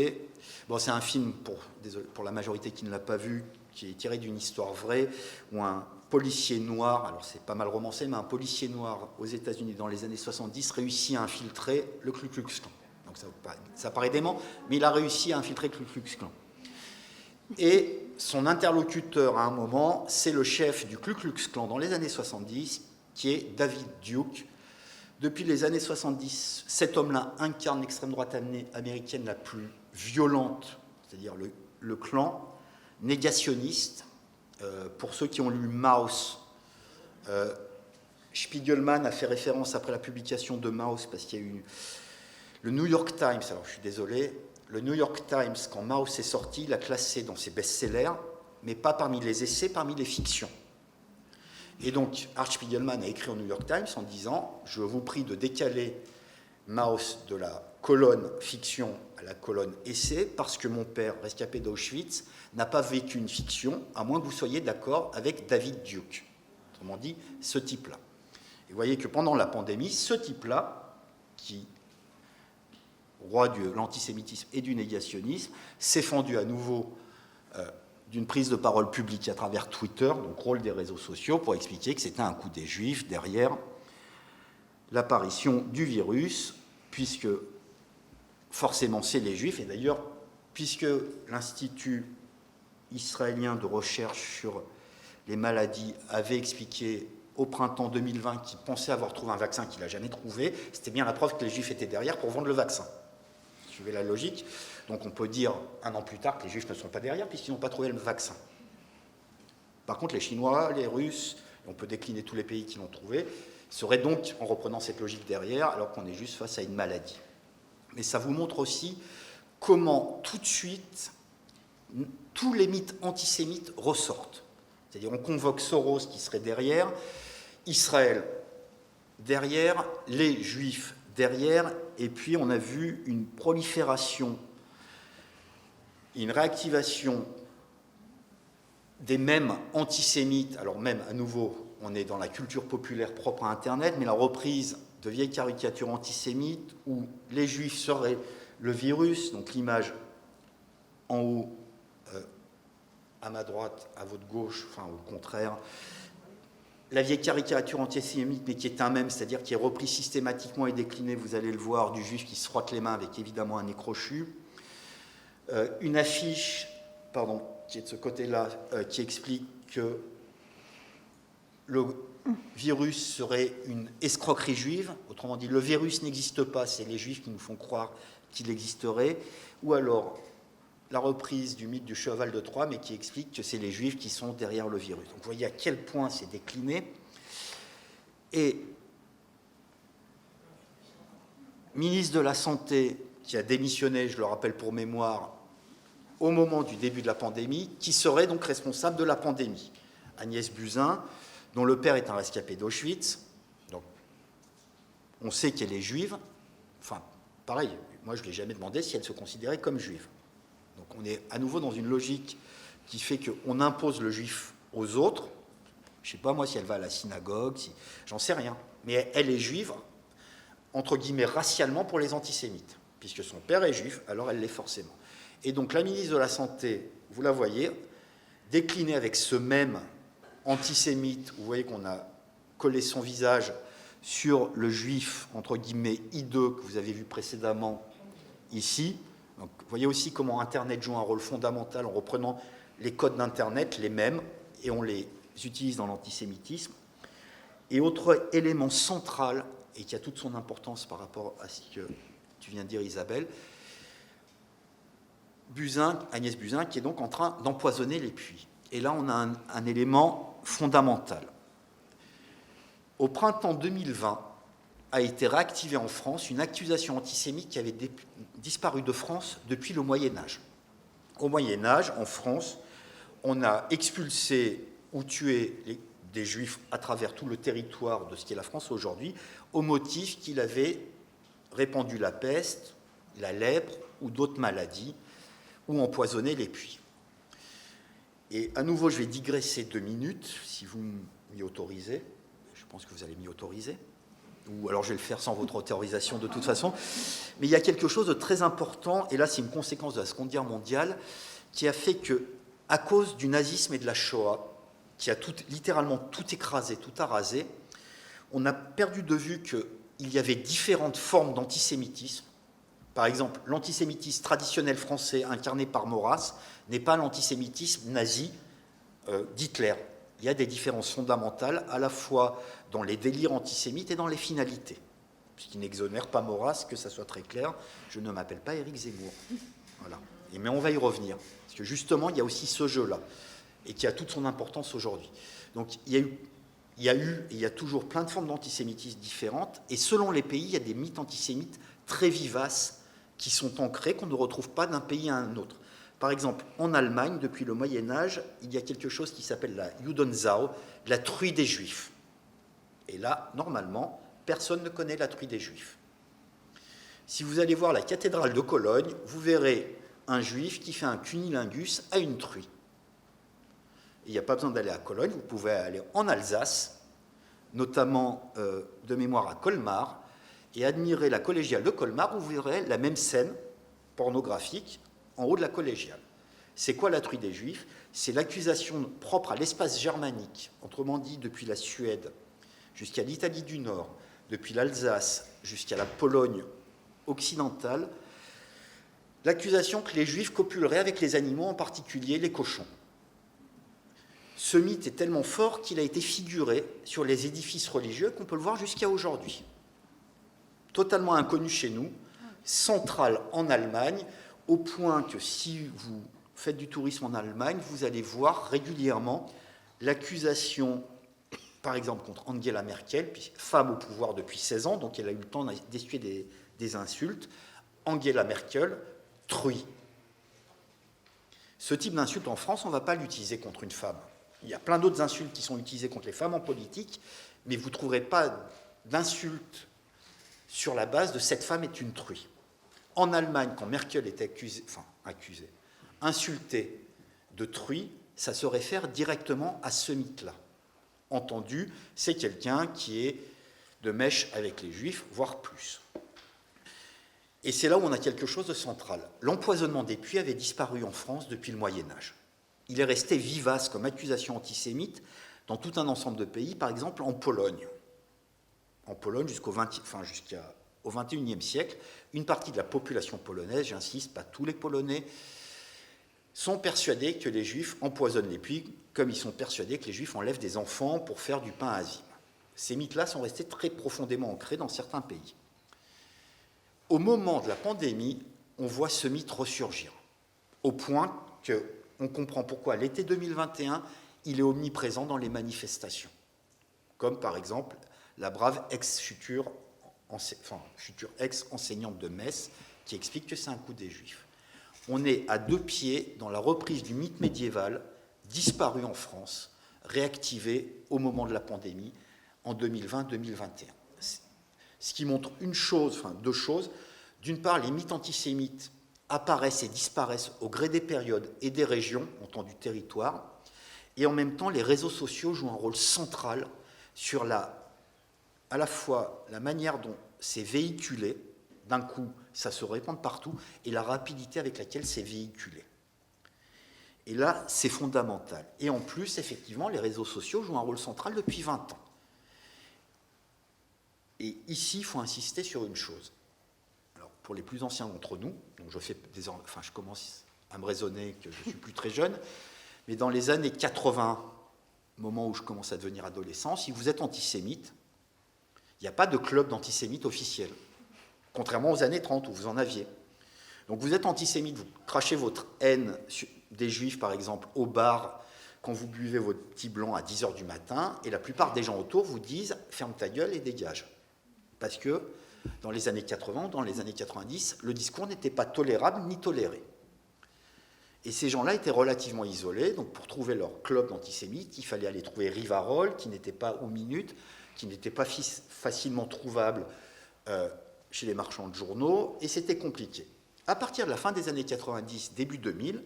Bon, c'est un film, pour la majorité qui ne l'a pas vu, qui est tiré d'une histoire vraie, où un policier noir, alors c'est pas mal romancé, mais un policier noir aux États-Unis dans les années 70 réussit à infiltrer le Ku Klux Klan. Donc ça paraît dément, mais il a réussi à infiltrer le Ku Klux Klan. Et son interlocuteur à un moment, c'est le chef du Ku Klux Klan dans les années 70, qui est David Duke. Depuis les années 70, cet homme-là incarne l'extrême droite américaine la plus violente, c'est-à-dire le clan négationniste. Pour ceux qui ont lu Maus, Spiegelman a fait référence après la publication de Maus, parce qu'il y a eu le New York Times, alors je suis désolé, le New York Times, quand Maus est sorti, l'a classé dans ses best-sellers, mais pas parmi les essais, parmi les fictions. Et donc, Art Spiegelman a écrit au New York Times en disant « Je vous prie de décaler Maus de la colonne fiction à la colonne essai, parce que mon père, rescapé d'Auschwitz, n'a pas vécu une fiction, à moins que vous soyez d'accord avec David Duke. » Autrement dit, ce type-là. Et vous voyez que pendant la pandémie, ce type-là, qui roi de l'antisémitisme et du négationnisme, s'est fendu à nouveau d'une prise de parole publique à travers Twitter, donc rôle des réseaux sociaux, pour expliquer que c'était un coup des Juifs derrière l'apparition du virus, puisque forcément c'est les Juifs, et d'ailleurs, puisque l'Institut israélien de recherche sur les maladies avait expliqué au printemps 2020 qu'il pensait avoir trouvé un vaccin qu'il n'a jamais trouvé, c'était bien la preuve que les Juifs étaient derrière pour vendre le vaccin. Suivez la logique. Donc on peut dire un an plus tard que les Juifs ne sont pas derrière puisqu'ils n'ont pas trouvé le vaccin. Par contre, les Chinois, les Russes, et on peut décliner tous les pays qui l'ont trouvé, seraient donc, en reprenant cette logique derrière, alors qu'on est juste face à une maladie. Mais ça vous montre aussi comment tout de suite tous les mythes antisémites ressortent. C'est-à-dire on convoque Soros qui serait derrière, Israël derrière, les Juifs derrière, et puis on a vu une prolifération, une réactivation des mèmes antisémites. Alors même, à nouveau, on est dans la culture populaire propre à Internet, mais la reprise de vieilles caricatures antisémites où les Juifs seraient le virus, donc l'image en haut, à ma droite, à votre gauche, enfin au contraire, la vieille caricature antisémite, mais qui est un mème, c'est-à-dire qui est repris systématiquement et décliné, vous allez le voir, du juif qui se frotte les mains avec évidemment un nez crochu. Une affiche, qui est de ce côté-là, qui explique que le virus serait une escroquerie juive, autrement dit, le virus n'existe pas, c'est les juifs qui nous font croire qu'il existerait, ou alors la reprise du mythe du cheval de Troie, mais qui explique que c'est les Juifs qui sont derrière le virus. Donc vous voyez à quel point c'est décliné. Et ministre de la Santé, qui a démissionné, je le rappelle pour mémoire, au moment du début de la pandémie, qui serait donc responsable de la pandémie. Agnès Buzyn, dont le père est un rescapé d'Auschwitz. Donc on sait qu'elle est juive. Enfin, pareil, moi je ne l'ai jamais demandé si elle se considérait comme juive. Donc on est à nouveau dans une logique qui fait qu'on impose le juif aux autres. Je ne sais pas moi si elle va à la synagogue, j'en sais rien. Mais elle est juive, entre guillemets, racialement pour les antisémites. Puisque son père est juif, alors elle l'est forcément. Et donc la ministre de la Santé, vous la voyez, déclinée avec ce même antisémite, vous voyez qu'on a collé son visage sur le juif, entre guillemets, hideux, que vous avez vu précédemment ici. Donc, vous voyez aussi comment Internet joue un rôle fondamental en reprenant les codes d'Internet, les mêmes, et on les utilise dans l'antisémitisme. Et autre élément central, et qui a toute son importance par rapport à ce que tu viens de dire, Isabelle, Agnès Buzyn, qui est donc en train d'empoisonner les puits. Et là, on a un élément fondamental. Au printemps 2020, a été réactivée en France une accusation antisémite qui avait disparu de France depuis le Moyen-Âge. Au Moyen-Âge, en France, on a expulsé ou tué des Juifs à travers tout le territoire de ce qu'est la France aujourd'hui, au motif qu'il avait répandu la peste, la lèpre ou d'autres maladies, ou empoisonné les puits. Et à nouveau, je vais digresser 2 minutes, si vous m'y autorisez. Je pense que vous allez m'y autoriser. Ou alors je vais le faire sans votre autorisation de toute façon. Mais il y a quelque chose de très important, et là c'est une conséquence de la Seconde Guerre mondiale, qui a fait que, à cause du nazisme et de la Shoah, qui a littéralement tout écrasé, tout arasé, on a perdu de vue qu'il y avait différentes formes d'antisémitisme. Par exemple, l'antisémitisme traditionnel français incarné par Maurras n'est pas l'antisémitisme nazi d'Hitler. Il y a des différences fondamentales, à la fois dans les délires antisémites et dans les finalités. Ce qui n'exonère pas Maurras, que ça soit très clair. Je ne m'appelle pas Éric Zemmour. Voilà. Mais on va y revenir. Parce que justement, il y a aussi ce jeu-là, et qui a toute son importance aujourd'hui. Donc, il y a eu et il y a toujours plein de formes d'antisémitisme différentes, et selon les pays, il y a des mythes antisémites très vivaces qui sont ancrés, qu'on ne retrouve pas d'un pays à un autre. Par exemple, en Allemagne, depuis le Moyen-Âge, il y a quelque chose qui s'appelle la Judensau, la truie des Juifs. Et là, normalement, personne ne connaît la truie des Juifs. Si vous allez voir la cathédrale de Cologne, vous verrez un Juif qui fait un cunilingus à une truie. Il n'y a pas besoin d'aller à Cologne, vous pouvez aller en Alsace, notamment de mémoire à Colmar, et admirer la collégiale de Colmar, où vous verrez la même scène pornographique en haut de la collégiale. C'est quoi la truie des Juifs? C'est l'accusation propre à l'espace germanique, autrement dit depuis la Suède jusqu'à l'Italie du Nord, depuis l'Alsace jusqu'à la Pologne occidentale, l'accusation que les Juifs copuleraient avec les animaux, en particulier les cochons. Ce mythe est tellement fort qu'il a été figuré sur les édifices religieux qu'on peut le voir jusqu'à aujourd'hui. Totalement inconnu chez nous, central en Allemagne, au point que si vous faites du tourisme en Allemagne, vous allez voir régulièrement l'accusation, par exemple, contre Angela Merkel, femme au pouvoir depuis 16 ans, donc elle a eu le temps d'essuyer des insultes. Angela Merkel, truie. Ce type d'insulte en France, on ne va pas l'utiliser contre une femme. Il y a plein d'autres insultes qui sont utilisées contre les femmes en politique, mais vous ne trouverez pas d'insulte sur la base de cette femme est une truie. En Allemagne, quand Merkel était insultée de truie, ça se réfère directement à ce mythe-là. Entendu, c'est quelqu'un qui est de mèche avec les Juifs, voire plus. Et c'est là où on a quelque chose de central. L'empoisonnement des puits avait disparu en France depuis le Moyen-Âge. Il est resté vivace comme accusation antisémite dans tout un ensemble de pays, par exemple en Pologne. En Pologne, jusqu'au XXIe siècle, une partie de la population polonaise, j'insiste, pas tous les Polonais, sont persuadés que les Juifs empoisonnent les puits, comme ils sont persuadés que les Juifs enlèvent des enfants pour faire du pain azime. Ces mythes-là sont restés très profondément ancrés dans certains pays. Au moment de la pandémie, on voit ce mythe ressurgir, au point qu'on comprend pourquoi l'été 2021, il est omniprésent dans les manifestations, comme par exemple la brave future ex-enseignante de Metz qui explique que c'est un coup des Juifs. On est à deux pieds dans la reprise du mythe médiéval, disparu en France, réactivé au moment de la pandémie en 2020-2021. Ce qui montre deux choses. D'une part, les mythes antisémites apparaissent et disparaissent au gré des périodes et des régions, en temps du territoire, et en même temps, les réseaux sociaux jouent un rôle central sur à la fois la manière dont c'est véhiculé, d'un coup, ça se répand partout, et la rapidité avec laquelle c'est véhiculé. Et là, c'est fondamental. Et en plus, effectivement, les réseaux sociaux jouent un rôle central depuis 20 ans. Et ici, il faut insister sur une chose. Alors, pour les plus anciens d'entre nous, donc je commence à me raisonner que je ne suis plus très jeune, mais dans les années 80, moment où je commence à devenir adolescent, si vous êtes antisémite, il n'y a pas de club d'antisémites officiel, contrairement aux années 30 où vous en aviez. Donc vous êtes antisémite, vous crachez votre haine des Juifs, par exemple, au bar, quand vous buvez votre petit blanc à 10h du matin, et la plupart des gens autour vous disent « ferme ta gueule et dégage ». Parce que dans les années 80, dans les années 90, le discours n'était pas tolérable ni toléré. Et ces gens-là étaient relativement isolés, donc pour trouver leur club d'antisémites, il fallait aller trouver Rivarol, qui n'était pas aux minutes, qui n'était pas facilement trouvable chez les marchands de journaux, et c'était compliqué. À partir de la fin des années 90, début 2000,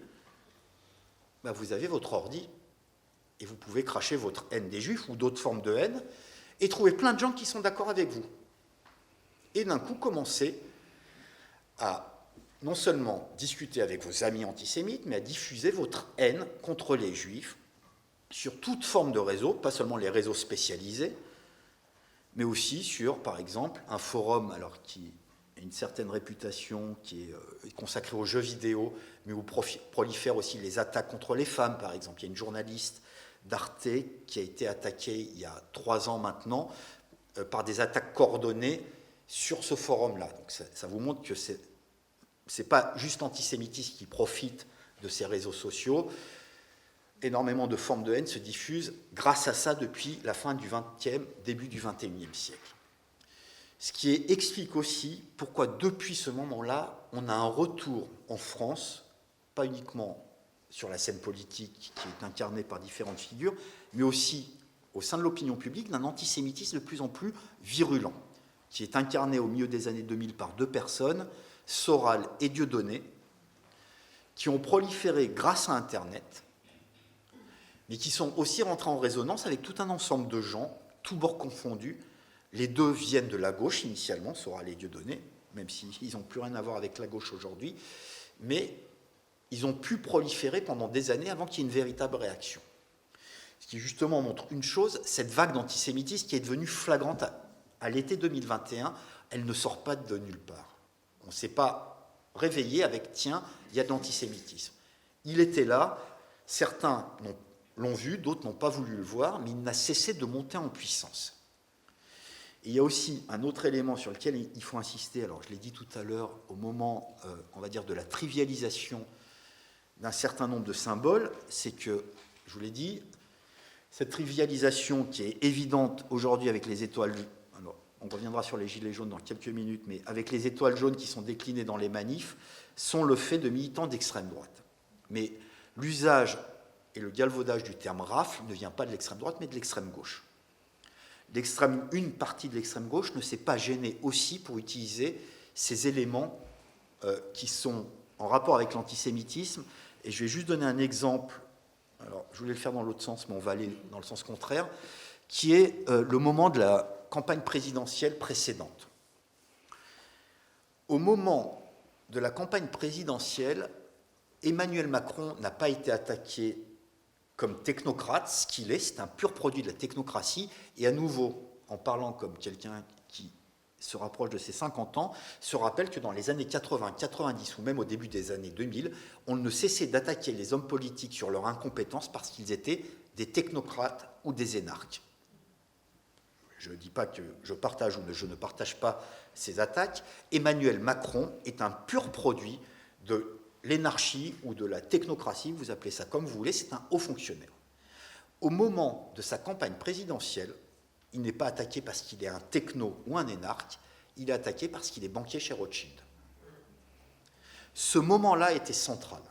vous avez votre ordi, et vous pouvez cracher votre haine des Juifs ou d'autres formes de haine, et trouver plein de gens qui sont d'accord avec vous. Et d'un coup, commencer à non seulement discuter avec vos amis antisémites, mais à diffuser votre haine contre les Juifs sur toute forme de réseau, pas seulement les réseaux spécialisés, mais aussi sur, par exemple, un forum qui a une certaine réputation, qui est consacré aux jeux vidéo, mais où prolifèrent aussi les attaques contre les femmes, par exemple. Il y a une journaliste d'Arte qui a été attaquée il y a 3 ans maintenant par des attaques coordonnées sur ce forum-là. Donc ça vous montre que c'est pas juste l'antisémitisme qui profite de ces réseaux sociaux. Énormément de formes de haine se diffusent grâce à ça depuis la fin du XXe, début du XXIe siècle. Ce qui explique aussi pourquoi depuis ce moment-là, on a un retour en France, pas uniquement sur la scène politique qui est incarnée par différentes figures, mais aussi au sein de l'opinion publique d'un antisémitisme de plus en plus virulent, qui est incarné au milieu des années 2000 par 2 personnes, Soral et Dieudonné, qui ont proliféré grâce à Internet, mais qui sont aussi rentrés en résonance avec tout un ensemble de gens, tous bords confondus. Les deux viennent de la gauche initialement, Soral et Dieudonné, même s'ils n'ont plus rien à voir avec la gauche aujourd'hui, mais ils ont pu proliférer pendant des années avant qu'il y ait une véritable réaction. Ce qui justement montre une chose, cette vague d'antisémitisme qui est devenue flagrante à l'été 2021, elle ne sort pas de nulle part. On ne s'est pas réveillé avec « tiens, il y a de l'antisémitisme ». Il était là, certains l'ont vu, d'autres n'ont pas voulu le voir, mais il n'a cessé de monter en puissance. Et il y a aussi un autre élément sur lequel il faut insister, alors je l'ai dit tout à l'heure, au moment, on va dire, de la trivialisation d'un certain nombre de symboles, c'est que, je vous l'ai dit, cette trivialisation qui est évidente aujourd'hui avec les étoiles, alors, on reviendra sur les gilets jaunes dans quelques minutes, mais avec les étoiles jaunes qui sont déclinées dans les manifs, sont le fait de militants d'extrême droite. Mais l'usage et le galvaudage du terme rafle ne vient pas de l'extrême droite, mais de l'extrême gauche. Une partie de l'extrême gauche ne s'est pas gênée aussi pour utiliser ces éléments qui sont en rapport avec l'antisémitisme. Et je vais juste donner un exemple. Alors, je voulais le faire dans l'autre sens, mais on va aller dans le sens contraire, qui est le moment de la campagne présidentielle précédente. Au moment de la campagne présidentielle, Emmanuel Macron n'a pas été attaqué comme technocrate, ce qu'il est, c'est un pur produit de la technocratie, et à nouveau, en parlant comme quelqu'un qui se rapproche de ses 50 ans, se rappelle que dans les années 80, 90 ou même au début des années 2000, on ne cessait d'attaquer les hommes politiques sur leur incompétence parce qu'ils étaient des technocrates ou des énarques. Je ne dis pas que je partage ou je ne partage pas ces attaques. Emmanuel Macron est un pur produit de l'énarchie ou de la technocratie, vous appelez ça comme vous voulez, c'est un haut fonctionnaire. Au moment de sa campagne présidentielle, il n'est pas attaqué parce qu'il est un techno ou un énarque, il est attaqué parce qu'il est banquier chez Rothschild. Ce moment-là était central.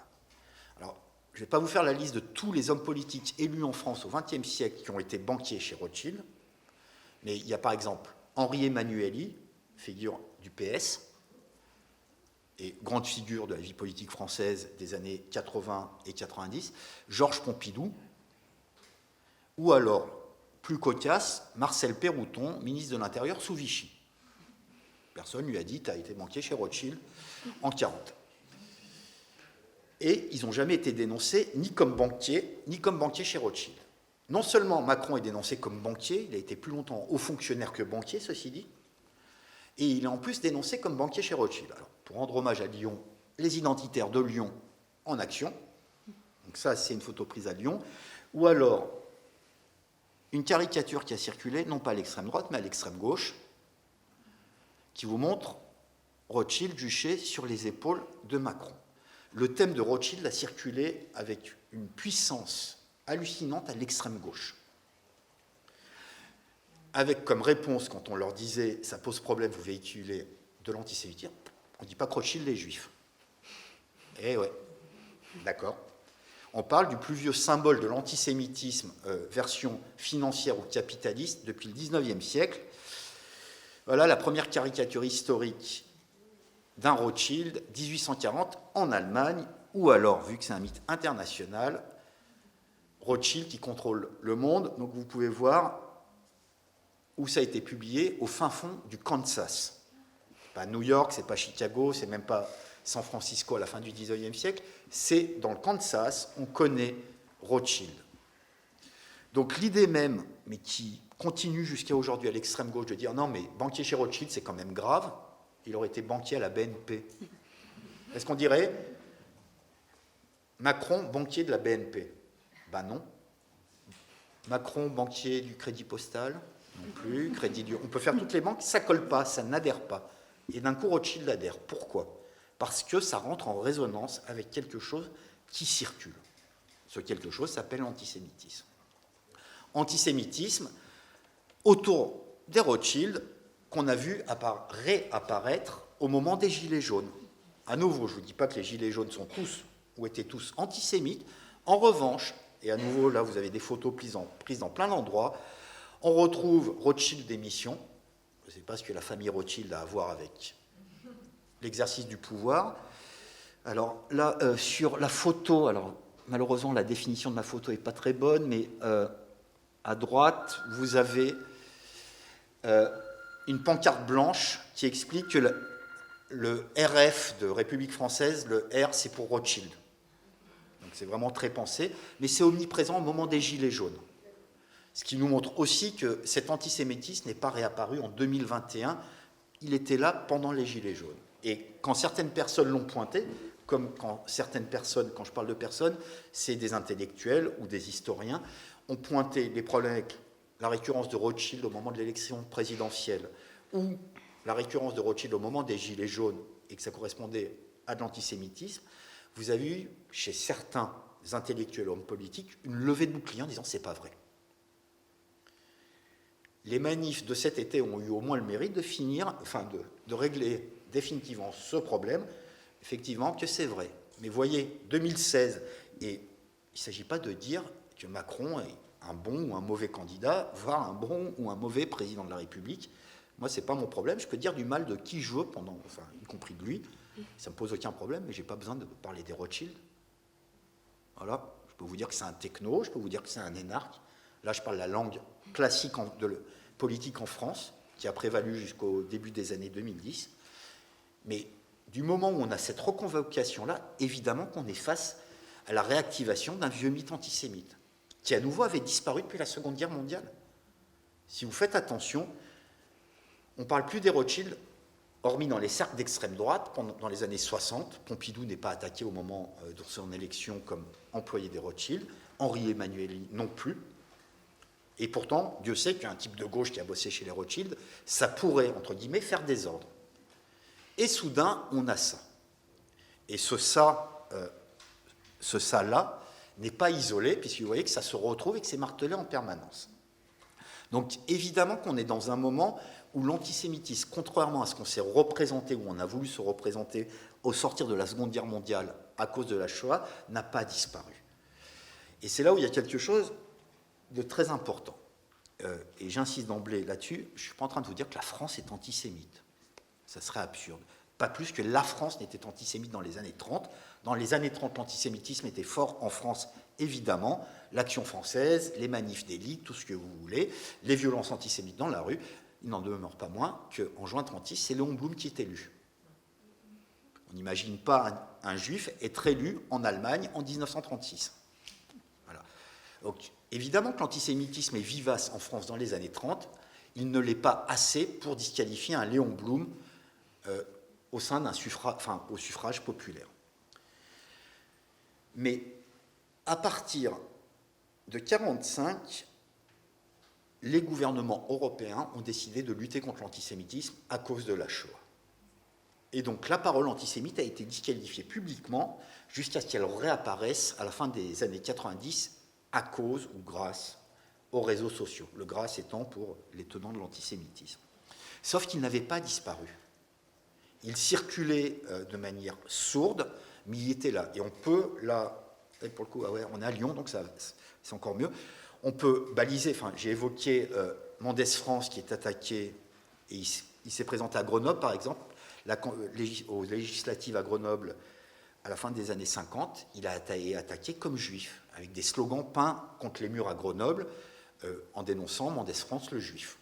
Alors, je ne vais pas vous faire la liste de tous les hommes politiques élus en France au XXe siècle qui ont été banquiers chez Rothschild, mais il y a par exemple Henri Emmanuelli, figure du PS, et grande figure de la vie politique française des années 80 et 90, Georges Pompidou, ou alors, plus cocasse, Marcel Pérouton, ministre de l'Intérieur sous Vichy. Personne ne lui a dit « tu as été banquier chez Rothschild en 40 ». Et ils n'ont jamais été dénoncés ni comme banquier chez Rothschild. Non seulement Macron est dénoncé comme banquier, il a été plus longtemps haut fonctionnaire que banquier, ceci dit, et il est en plus dénoncé comme banquier chez Rothschild. Alors, pour rendre hommage à Lyon, les identitaires de Lyon en action, donc ça c'est une photo prise à Lyon, ou alors une caricature qui a circulé, non pas à l'extrême droite, mais à l'extrême gauche, qui vous montre Rothschild juché sur les épaules de Macron. Le thème de Rothschild a circulé avec une puissance hallucinante à l'extrême gauche. Avec comme réponse, quand on leur disait « ça pose problème, vous véhiculez de l'antisémitisme », on ne dit pas que Rothschild est juif. Eh ouais, d'accord. On parle du plus vieux symbole de l'antisémitisme, version financière ou capitaliste, depuis le XIXe siècle. Voilà la première caricature historique d'un Rothschild, 1840, en Allemagne, ou alors, vu que c'est un mythe international, Rothschild qui contrôle le monde. Donc vous pouvez voir où ça a été publié, au fin fond du Kansas. C'est pas New York, c'est pas Chicago, c'est même pas San Francisco à la fin du XIXe siècle, c'est dans le Kansas, on connaît Rothschild. Donc l'idée même, mais qui continue jusqu'à aujourd'hui à l'extrême gauche, de dire non mais banquier chez Rothschild c'est quand même grave, il aurait été banquier à la BNP. Est-ce qu'on dirait Macron, banquier de la BNP? Ben non. Macron, banquier du Crédit Postal? Non plus. On peut faire toutes les banques, ça ne colle pas, ça n'adhère pas. Et d'un coup, Rothschild adhère. Pourquoi? Parce que ça rentre en résonance avec quelque chose qui circule. Ce quelque chose s'appelle l'antisémitisme. Antisémitisme autour des Rothschild qu'on a vu réapparaître au moment des Gilets jaunes. À nouveau, je ne vous dis pas que les Gilets jaunes sont tous ou étaient tous antisémites. En revanche, et à nouveau, là, vous avez des photos prises dans plein d'endroits, on retrouve Rothschild d'émission. Je ne sais pas ce que la famille Rothschild a à voir avec l'exercice du pouvoir. Alors là, sur la photo, alors malheureusement la définition de ma photo n'est pas très bonne, mais à droite, vous avez une pancarte blanche qui explique que le RF de République française, le R, c'est pour Rothschild. Donc c'est vraiment très pensé, mais c'est omniprésent au moment des Gilets jaunes. Ce qui nous montre aussi que cet antisémitisme n'est pas réapparu en 2021, il était là pendant les Gilets jaunes. Et quand certaines personnes l'ont pointé, comme quand certaines personnes, quand je parle de personnes, c'est des intellectuels ou des historiens, ont pointé les problèmes avec la récurrence de Rothschild au moment de l'élection présidentielle, ou la récurrence de Rothschild au moment des Gilets jaunes, et que ça correspondait à de l'antisémitisme, vous avez eu, chez certains intellectuels hommes politiques, une levée de bouclier en disant « c'est pas vrai ». les manifs de cet été ont eu au moins le mérite de finir, enfin de régler définitivement ce problème, effectivement que c'est vrai. Mais voyez, 2016, et il ne s'agit pas de dire que Macron est un bon ou un mauvais candidat, voire un bon ou un mauvais président de la République. Moi, ce n'est pas mon problème. Je peux dire du mal de qui je veux, y compris de lui. Ça ne me pose aucun problème, mais je n'ai pas besoin de parler des Rothschild. Voilà. Je peux vous dire que c'est un techno, je peux vous dire que c'est un énarque. Là, je parle la langue classique de politique en France, qui a prévalu jusqu'au début des années 2010. Mais du moment où on a cette reconvocation-là, évidemment qu'on est face à la réactivation d'un vieux mythe antisémite, qui à nouveau avait disparu depuis la Seconde Guerre mondiale. Si vous faites attention, on ne parle plus des Rothschild, hormis dans les cercles d'extrême droite, dans les années 60. Pompidou n'est pas attaqué au moment de son élection comme employé des Rothschild, Henri Emmanuelli non plus. Et pourtant, Dieu sait qu'un type de gauche qui a bossé chez les Rothschild, ça pourrait, entre guillemets, faire des ordres. Et soudain, on a ça. Et ce ça-là n'est pas isolé, puisque vous voyez que ça se retrouve et que c'est martelé en permanence. Donc évidemment qu'on est dans un moment où l'antisémitisme, contrairement à ce qu'on s'est représenté, ou on a voulu se représenter au sortir de la Seconde Guerre mondiale à cause de la Shoah, n'a pas disparu. Et c'est là où il y a quelque chose de très important. Et j'insiste d'emblée là-dessus, je ne suis pas en train de vous dire que la France est antisémite. Ça serait absurde. Pas plus que la France n'était antisémite dans les années 30. Dans les années 30, l'antisémitisme était fort en France, évidemment. L'Action française, les manifs d'élite, tout ce que vous voulez, les violences antisémites dans la rue. Il n'en demeure pas moins qu'en juin 1936, c'est Léon Blum qui est élu. On n'imagine pas un juif être élu en Allemagne en 1936. Voilà. Donc, évidemment que l'antisémitisme est vivace en France dans les années 30. Il ne l'est pas assez pour disqualifier un Léon Blum au sein au suffrage populaire. Mais à partir de 1945, les gouvernements européens ont décidé de lutter contre l'antisémitisme à cause de la Shoah. Et donc la parole antisémite a été disqualifiée publiquement jusqu'à ce qu'elle réapparaisse à la fin des années 90 à cause ou grâce aux réseaux sociaux. Le grâce étant pour les tenants de l'antisémitisme. Sauf qu'il n'avait pas disparu. Il circulait de manière sourde, mais il était là. Et on peut, là, pour le coup, on est à Lyon, donc c'est encore mieux. On peut baliser, j'ai évoqué Mendès France qui est attaqué, et il s'est présenté à Grenoble, par exemple, aux législatives à Grenoble, à la fin des années 50, il a été attaqué comme juif, avec des slogans peints contre les murs à Grenoble, en dénonçant Mendès France le juif.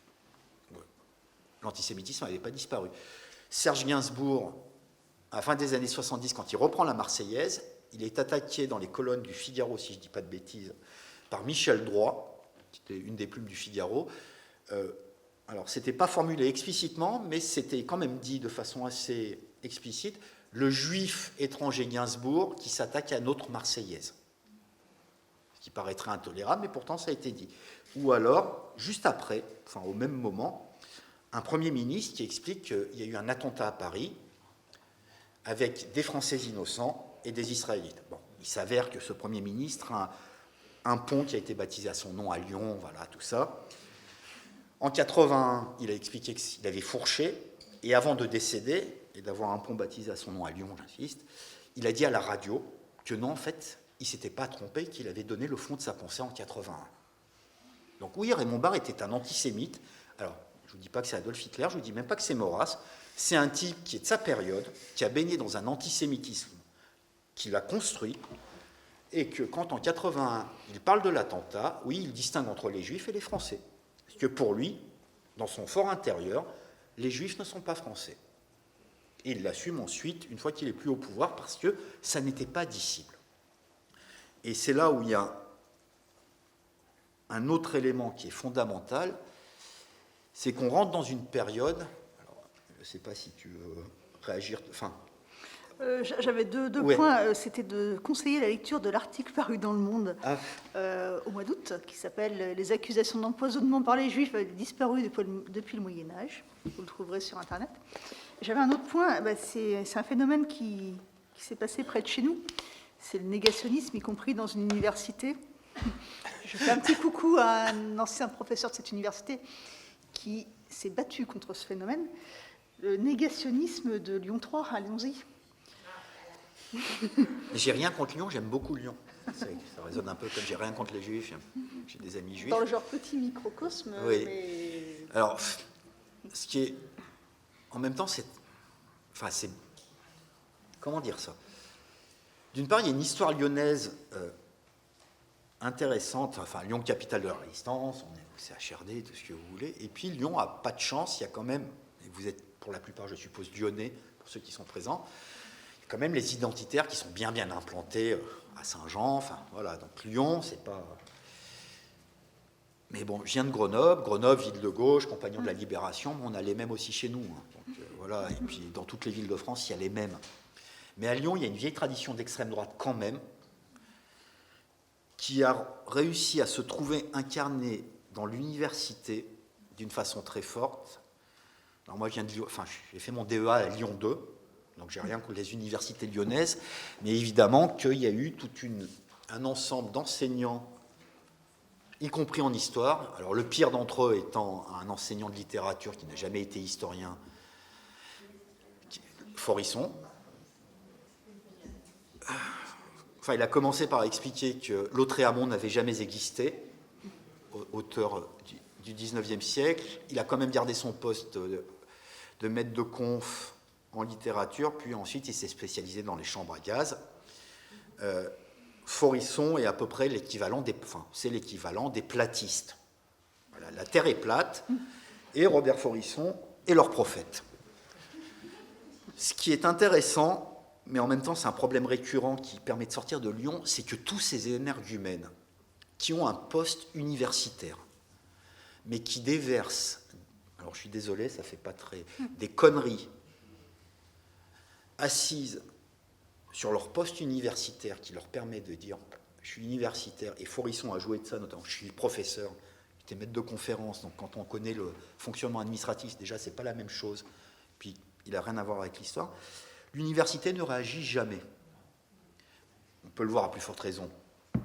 L'antisémitisme n'avait pas disparu. Serge Gainsbourg, à la fin des années 70, quand il reprend la Marseillaise, il est attaqué dans les colonnes du Figaro, si je ne dis pas de bêtises, par Michel Droit, qui était une des plumes du Figaro. Alors, ce n'était pas formulé explicitement, mais c'était quand même dit de façon assez explicite, le juif étranger Gainsbourg qui s'attaque à notre Marseillaise. Ce qui paraîtrait intolérable, mais pourtant ça a été dit. Ou alors, juste après, au même moment, un Premier ministre qui explique qu'il y a eu un attentat à Paris avec des Français innocents et des Israélites. Bon, il s'avère que ce Premier ministre a un pont qui a été baptisé à son nom à Lyon, voilà, tout ça. En 1981, il a expliqué qu'il avait fourché, et avant de décéder, et d'avoir un pont baptisé à son nom à Lyon, j'insiste, il a dit à la radio que non, en fait, il ne s'était pas trompé, qu'il avait donné le fond de sa pensée en 1981. Donc oui, Raymond Barre était un antisémite. Alors, je ne vous dis pas que c'est Adolf Hitler, je ne vous dis même pas que c'est Maurras. C'est un type qui est de sa période, qui a baigné dans un antisémitisme, qui l'a construit, et que quand en 1981, il parle de l'attentat, oui, il distingue entre les Juifs et les Français. Parce que pour lui, dans son fort intérieur, les Juifs ne sont pas français. Et il l'assume ensuite, une fois qu'il est plus au pouvoir, parce que ça n'était pas disciple. Et c'est là où il y a un autre élément qui est fondamental, c'est qu'on rentre dans une période, alors, je ne sais pas si tu veux réagir, j'avais deux points. C'était de conseiller la lecture de l'article paru dans Le Monde au mois d'août, qui s'appelle « Les accusations d'empoisonnement par les Juifs avaient disparu depuis le Moyen-Âge ». Vous le trouverez sur Internet. J'avais un autre point, c'est un phénomène qui s'est passé près de chez nous. C'est le négationnisme, y compris dans une université. Je fais un petit coucou à un ancien professeur de cette université qui s'est battu contre ce phénomène, le négationnisme de Lyon 3. Allons-y. J'ai rien contre Lyon, j'aime beaucoup Lyon. Ça résonne un peu comme j'ai rien contre les juifs, j'ai des amis juifs. Dans le genre petit microcosme. Oui. Mais... Alors, ce qui est... En même temps, c'est... Enfin, c'est... Comment dire ça? D'une part, il y a une histoire lyonnaise intéressante. Enfin, Lyon, capitale de la résistance, on est au CHRD, tout ce que vous voulez. Et puis, Lyon a pas de chance, il y a quand même... Et vous êtes, pour la plupart, je suppose, lyonnais, pour ceux qui sont présents. Il y a quand même les identitaires qui sont bien implantés à Saint-Jean. Enfin, voilà. Donc, Lyon, c'est pas... Mais bon, je viens de Grenoble, ville de gauche, compagnon de la Libération, mais on a les mêmes aussi chez nous. Donc, voilà. Et puis, dans toutes les villes de France, il y a les mêmes. Mais à Lyon, il y a une vieille tradition d'extrême droite quand même, qui a réussi à se trouver incarnée dans l'université d'une façon très forte. Alors moi, j'ai fait mon DEA à Lyon 2, donc j'ai rien contre les universités lyonnaises, mais évidemment qu'il y a eu un ensemble d'enseignants, y compris en histoire. Alors le pire d'entre eux étant un enseignant de littérature qui n'a jamais été historien, Forisson. Enfin, il a commencé par expliquer que Lautréamont n'avait jamais existé, auteur du XIXe siècle. Il a quand même gardé son poste de maître de conf en littérature, puis ensuite il s'est spécialisé dans les chambres à gaz. Forisson est à peu près l'équivalent des platistes. Voilà, la Terre est plate, et Robert Forisson est leur prophète. Ce qui est intéressant, mais en même temps c'est un problème récurrent qui permet de sortir de Lyon, c'est que tous ces énergumènes qui ont un poste universitaire, mais qui déversent, alors je suis désolé, ça fait pas très... des conneries assises sur leur poste universitaire qui leur permet de dire je suis universitaire, et Forisson a joué de ça notamment, je suis professeur, j'étais maître de conférence, donc quand on connaît le fonctionnement administratif, déjà c'est pas la même chose, puis il n'a rien à voir avec l'histoire. L'université ne réagit jamais. On peut le voir à plus forte raison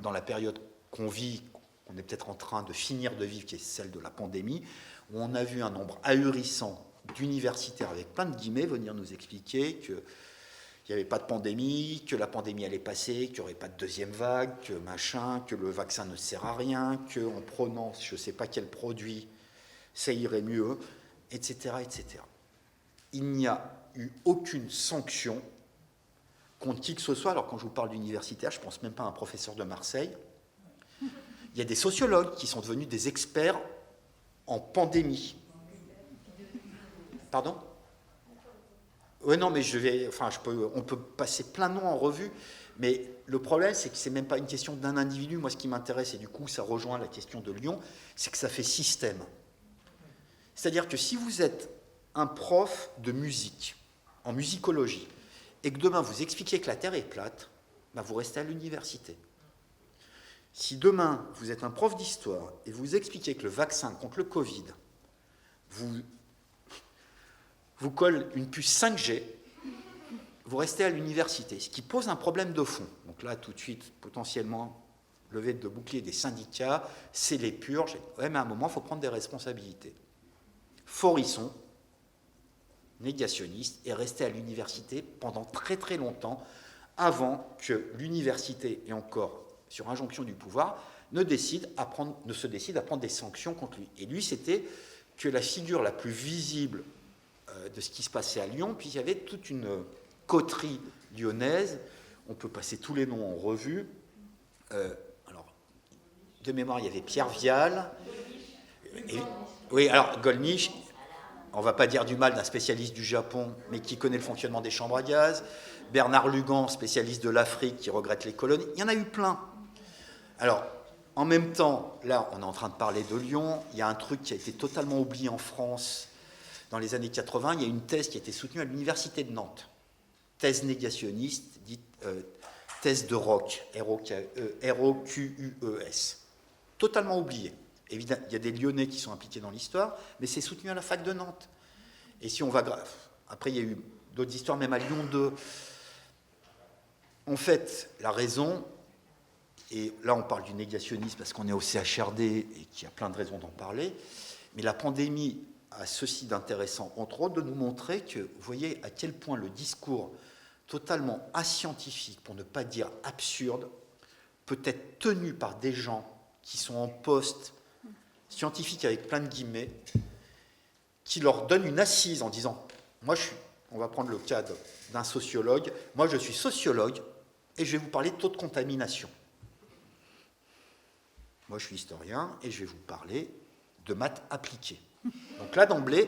dans la période qu'on vit, qu'on est peut-être en train de finir de vivre, qui est celle de la pandémie, où on a vu un nombre ahurissant d'universitaires, avec plein de guillemets, venir nous expliquer qu'il n'y avait pas de pandémie, que la pandémie allait passer, qu'il n'y aurait pas de deuxième vague, que machin, que le vaccin ne sert à rien, qu'en prenant je ne sais pas quel produit, ça irait mieux, etc., etc. Il n'y a eu aucune sanction contre qui que ce soit. Alors quand je vous parle d'universitaire, je ne pense même pas à un professeur de Marseille. Il y a des sociologues qui sont devenus des experts en pandémie. Pardon ? Oui, non, mais on peut passer plein de noms en revue, mais le problème, c'est que ce n'est même pas une question d'un individu. Moi, ce qui m'intéresse, et du coup, ça rejoint la question de Lyon, c'est que ça fait système. C'est-à-dire que si vous êtes un prof de musique, en musicologie, et que demain vous expliquez que la Terre est plate, ben vous restez à l'université. Si demain vous êtes un prof d'histoire et vous expliquez que le vaccin contre le Covid vous colle une puce 5G, vous restez à l'université, ce qui pose un problème de fond. Donc là, tout de suite, potentiellement, lever de bouclier des syndicats, c'est les purges. Ouais, mais à un moment, il faut prendre des responsabilités. Forisson, négationniste, est resté à l'université pendant très très longtemps, avant que l'université, et encore sur injonction du pouvoir, ne se décide à prendre des sanctions contre lui. Et lui, c'était que la figure la plus visible de ce qui se passait à Lyon, puis il y avait toute une coterie lyonnaise, on peut passer tous les noms en revue. Alors, de mémoire, il y avait Pierre Vial. Oui, alors Gollnisch, on ne va pas dire du mal d'un spécialiste du Japon, mais qui connaît le fonctionnement des chambres à gaz. Bernard Lugan, spécialiste de l'Afrique, qui regrette les colonies. Il y en a eu plein. Alors, en même temps, là, on est en train de parler de Lyon. Il y a un truc qui a été totalement oublié en France dans les années 80. Il y a une thèse qui a été soutenue à l'université de Nantes. Thèse négationniste, dite thèse de Roques, R-O-Q-U-E-S. Totalement oubliée. Évidemment, il y a des Lyonnais qui sont impliqués dans l'histoire, mais c'est soutenu à la fac de Nantes. Et si on va... Après, il y a eu d'autres histoires, même à Lyon 2. En fait, la raison, et là on parle du négationnisme parce qu'on est au CHRD et qu'il y a plein de raisons d'en parler, Mais la pandémie a ceci d'intéressant, entre autres, de nous montrer que, vous voyez à quel point le discours totalement ascientifique, pour ne pas dire absurde, peut être tenu par des gens qui sont en poste scientifique avec plein de guillemets, qui leur donnent une assise en disant, on va prendre le cas d'un sociologue, moi je suis sociologue et je vais vous parler de taux de contamination. Moi je suis historien et je vais vous parler de maths appliquées. Donc là d'emblée,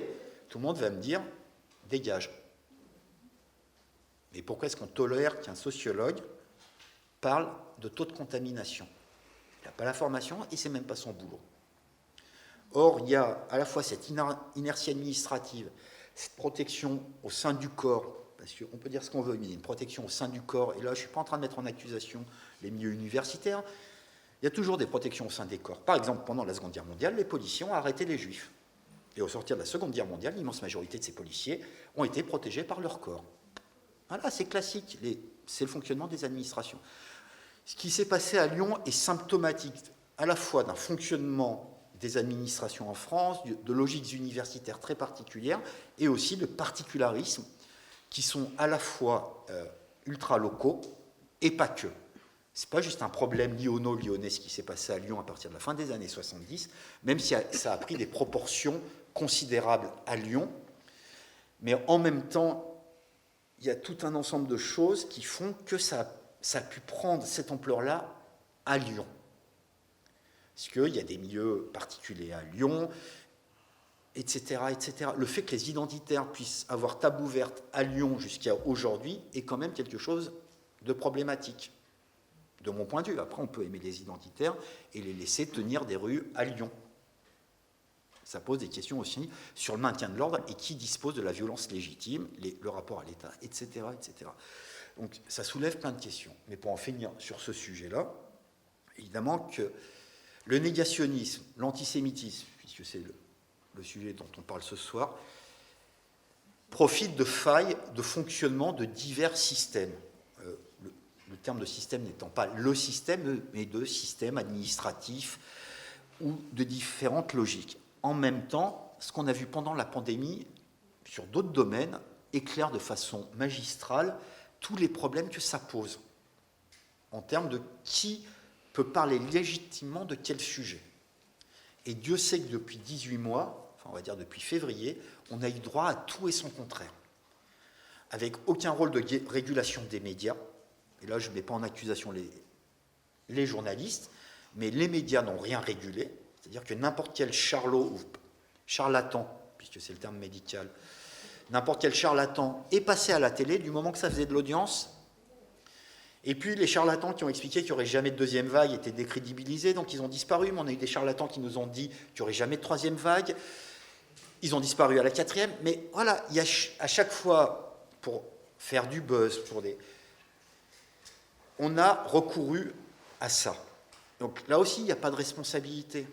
tout le monde va me dire, dégage. Mais pourquoi est-ce qu'on tolère qu'un sociologue parle de taux de contamination? Il n'a pas la formation et c'est même pas son boulot. Or, il y a à la fois cette inertie administrative, cette protection au sein du corps, parce qu'on peut dire ce qu'on veut, mais il y a une protection au sein du corps, et là je ne suis pas en train de mettre en accusation les milieux universitaires, il y a toujours des protections au sein des corps. Par exemple, pendant la Seconde Guerre mondiale, les policiers ont arrêté les juifs. Et au sortir de la Seconde Guerre mondiale, l'immense majorité de ces policiers ont été protégés par leur corps. Voilà, c'est classique, c'est le fonctionnement des administrations. Ce qui s'est passé à Lyon est symptomatique à la fois d'un fonctionnement des administrations en France, de logiques universitaires très particulières, et aussi de particularismes qui sont à la fois ultra-locaux et pas que. Ce n'est pas juste un problème lyonnais ce qui s'est passé à Lyon à partir de la fin des années 70, même si ça a pris des proportions considérables à Lyon, mais en même temps, il y a tout un ensemble de choses qui font que ça a pu prendre cette ampleur-là à Lyon. Parce qu'il y a des milieux particuliers à Lyon, etc., etc. Le fait que les identitaires puissent avoir table ouverte à Lyon jusqu'à aujourd'hui est quand même quelque chose de problématique, de mon point de vue. Après, on peut aimer les identitaires et les laisser tenir des rues à Lyon. Ça pose des questions aussi sur le maintien de l'ordre et qui dispose de la violence légitime, le rapport à l'État, etc., etc. Donc ça soulève plein de questions. Mais pour en finir sur ce sujet-là, évidemment que le négationnisme, l'antisémitisme, puisque c'est le sujet dont on parle ce soir, profite de failles de fonctionnement de divers systèmes. Le terme de système n'étant pas le système, mais de système administratif ou de différentes logiques. En même temps, ce qu'on a vu pendant la pandémie, sur d'autres domaines, éclaire de façon magistrale tous les problèmes que ça pose, en termes de qui peut parler légitimement de quel sujet. Et Dieu sait que depuis 18 mois, enfin on va dire depuis février, on a eu droit à tout et son contraire, avec aucun rôle de régulation des médias, et là je ne mets pas en accusation les journalistes, mais les médias n'ont rien régulé, c'est-à-dire que n'importe quel charlot ou charlatan, puisque c'est le terme médical, n'importe quel charlatan est passé à la télé du moment que ça faisait de l'audience. Et puis les charlatans qui ont expliqué qu'il n'y aurait jamais de deuxième vague étaient décrédibilisés, donc ils ont disparu, mais on a eu des charlatans qui nous ont dit qu'il n'y aurait jamais de troisième vague, ils ont disparu à la quatrième, mais voilà, il y a à chaque fois, pour faire du buzz, on a recouru à ça. Donc là aussi, il n'y a pas de responsabilité.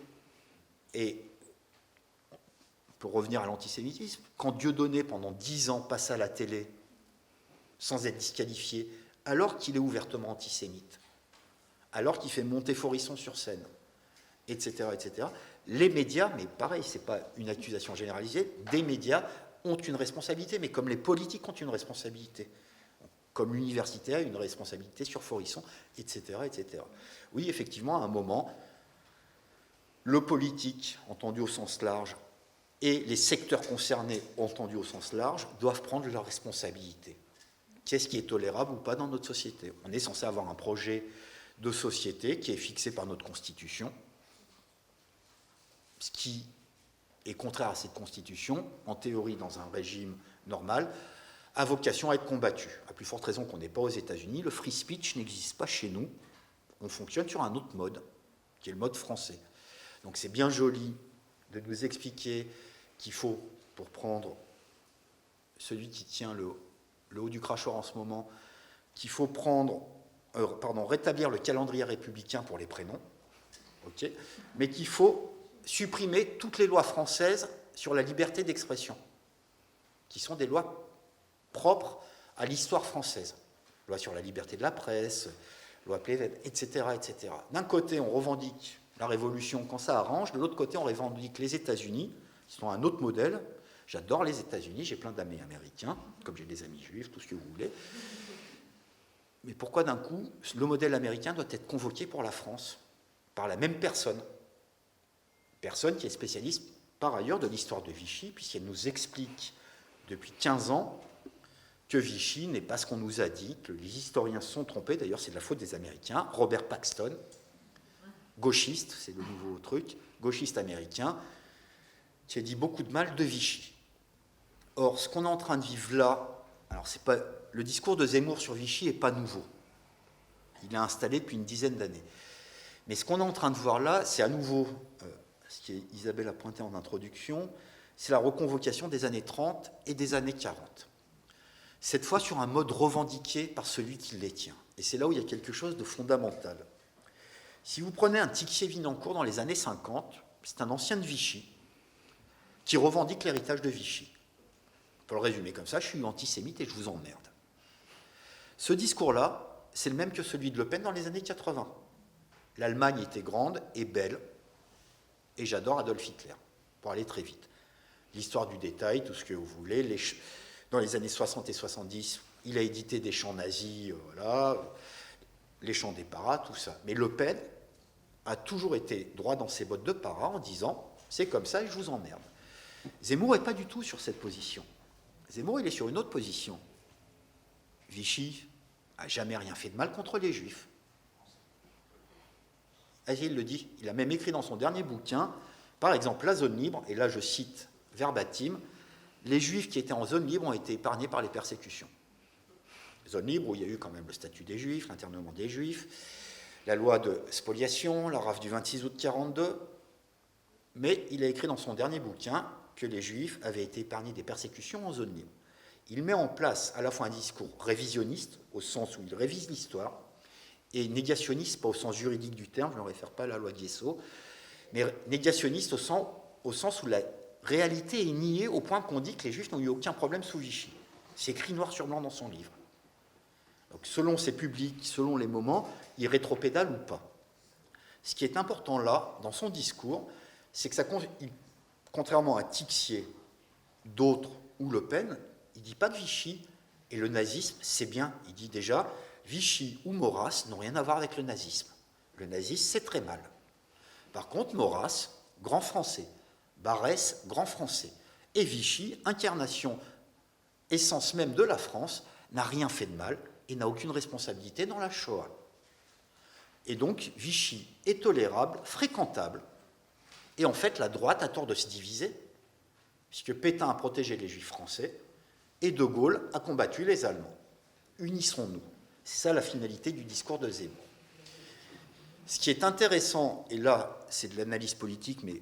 Et pour revenir à l'antisémitisme, quand Dieudonné, pendant 10 ans, passe à la télé sans être disqualifié, alors qu'il est ouvertement antisémite, alors qu'il fait monter Forisson sur scène, etc., etc., les médias, mais pareil, ce n'est pas une accusation généralisée, des médias ont une responsabilité, mais comme les politiques ont une responsabilité, comme l'université a une responsabilité sur Forisson, etc., etc. Oui, effectivement, à un moment, le politique, entendu au sens large, et les secteurs concernés, entendus au sens large, doivent prendre leurs responsabilités. Qu'est-ce qui est tolérable ou pas dans notre société? On est censé avoir un projet de société qui est fixé par notre Constitution. Ce qui est contraire à cette Constitution, en théorie dans un régime normal, a vocation à être combattu. À plus forte raison qu'on n'est pas aux États-Unis, le free speech n'existe pas chez nous. On fonctionne sur un autre mode, qui est le mode français. Donc c'est bien joli de nous expliquer qu'il faut, pour prendre celui qui tient le haut du crachoir en ce moment, qu'il faut rétablir le calendrier républicain pour les prénoms, okay, mais qu'il faut supprimer toutes les lois françaises sur la liberté d'expression, qui sont des lois propres à l'histoire française. Loi sur la liberté de la presse, loi Pleven, etc., etc. D'un côté, on revendique la Révolution quand ça arrange. De l'autre côté, on revendique les États-Unis, qui sont un autre modèle. J'adore les États-Unis, j'ai plein d'amis américains, comme j'ai des amis juifs, tout ce que vous voulez. Mais pourquoi d'un coup, le modèle américain doit être convoqué pour la France, par la même personne? Personne qui est spécialiste, par ailleurs, de l'histoire de Vichy, puisqu'elle nous explique depuis 15 ans que Vichy n'est pas ce qu'on nous a dit, que les historiens se sont trompés, d'ailleurs c'est de la faute des Américains. Robert Paxton, gauchiste, c'est le nouveau truc, gauchiste américain, qui a dit beaucoup de mal de Vichy. Or, ce qu'on est en train de vivre là, alors c'est pas, le discours de Zemmour sur Vichy n'est pas nouveau. Il est installé depuis une dizaine d'années. Mais ce qu'on est en train de voir là, c'est à nouveau, ce qu'Isabelle a pointé en introduction, c'est la reconvocation des années 30 et des années 40. Cette fois sur un mode revendiqué par celui qui les tient. Et c'est là où il y a quelque chose de fondamental. Si vous prenez un Tixier-Vinancourt dans les années 50, c'est un ancien de Vichy qui revendique l'héritage de Vichy. On peut le résumer comme ça, je suis antisémite et je vous emmerde. Ce discours-là, c'est le même que celui de Le Pen dans les années 80. L'Allemagne était grande et belle, et j'adore Adolf Hitler, pour aller très vite. L'histoire du détail, tout ce que vous voulez. Dans les années 60 et 70, il a édité des chants nazis, voilà, les chants des paras, tout ça. Mais Le Pen a toujours été droit dans ses bottes de paras en disant « c'est comme ça et je vous emmerde ». Zemmour n'est pas du tout sur cette position. Zemmour, il est sur une autre position. Vichy n'a jamais rien fait de mal contre les Juifs. Il le dit, il a même écrit dans son dernier bouquin, par exemple, la zone libre, et là je cite verbatim, les Juifs qui étaient en zone libre ont été épargnés par les persécutions. Zone libre où il y a eu quand même le statut des Juifs, l'internement des Juifs, la loi de spoliation, la rafle du 26 août 1942, mais il a écrit dans son dernier bouquin que les Juifs avaient été épargnés des persécutions en zone libre. Il met en place à la fois un discours révisionniste, au sens où il révise l'histoire, et négationniste, pas au sens juridique du terme, je ne réfère pas à la loi de Guesso, mais négationniste au sens où la réalité est niée au point qu'on dit que les Juifs n'ont eu aucun problème sous Vichy. C'est écrit noir sur blanc dans son livre. Donc selon ses publics, selon les moments, il rétropédale ou pas. Ce qui est important là, dans son discours, c'est que ça, contrairement à Tixier, d'autres ou Le Pen, il ne dit pas que Vichy et le nazisme, c'est bien. Il dit déjà, Vichy ou Maurras n'ont rien à voir avec le nazisme. Le nazisme, c'est très mal. Par contre, Maurras, grand français. Barrès, grand français. Et Vichy, incarnation, essence même de la France, n'a rien fait de mal et n'a aucune responsabilité dans la Shoah. Et donc, Vichy est tolérable, fréquentable. Et en fait, la droite a tort de se diviser, puisque Pétain a protégé les Juifs français et De Gaulle a combattu les Allemands. Unissons-nous. C'est ça la finalité du discours de Zemmour. Ce qui est intéressant, et là, c'est de l'analyse politique, mais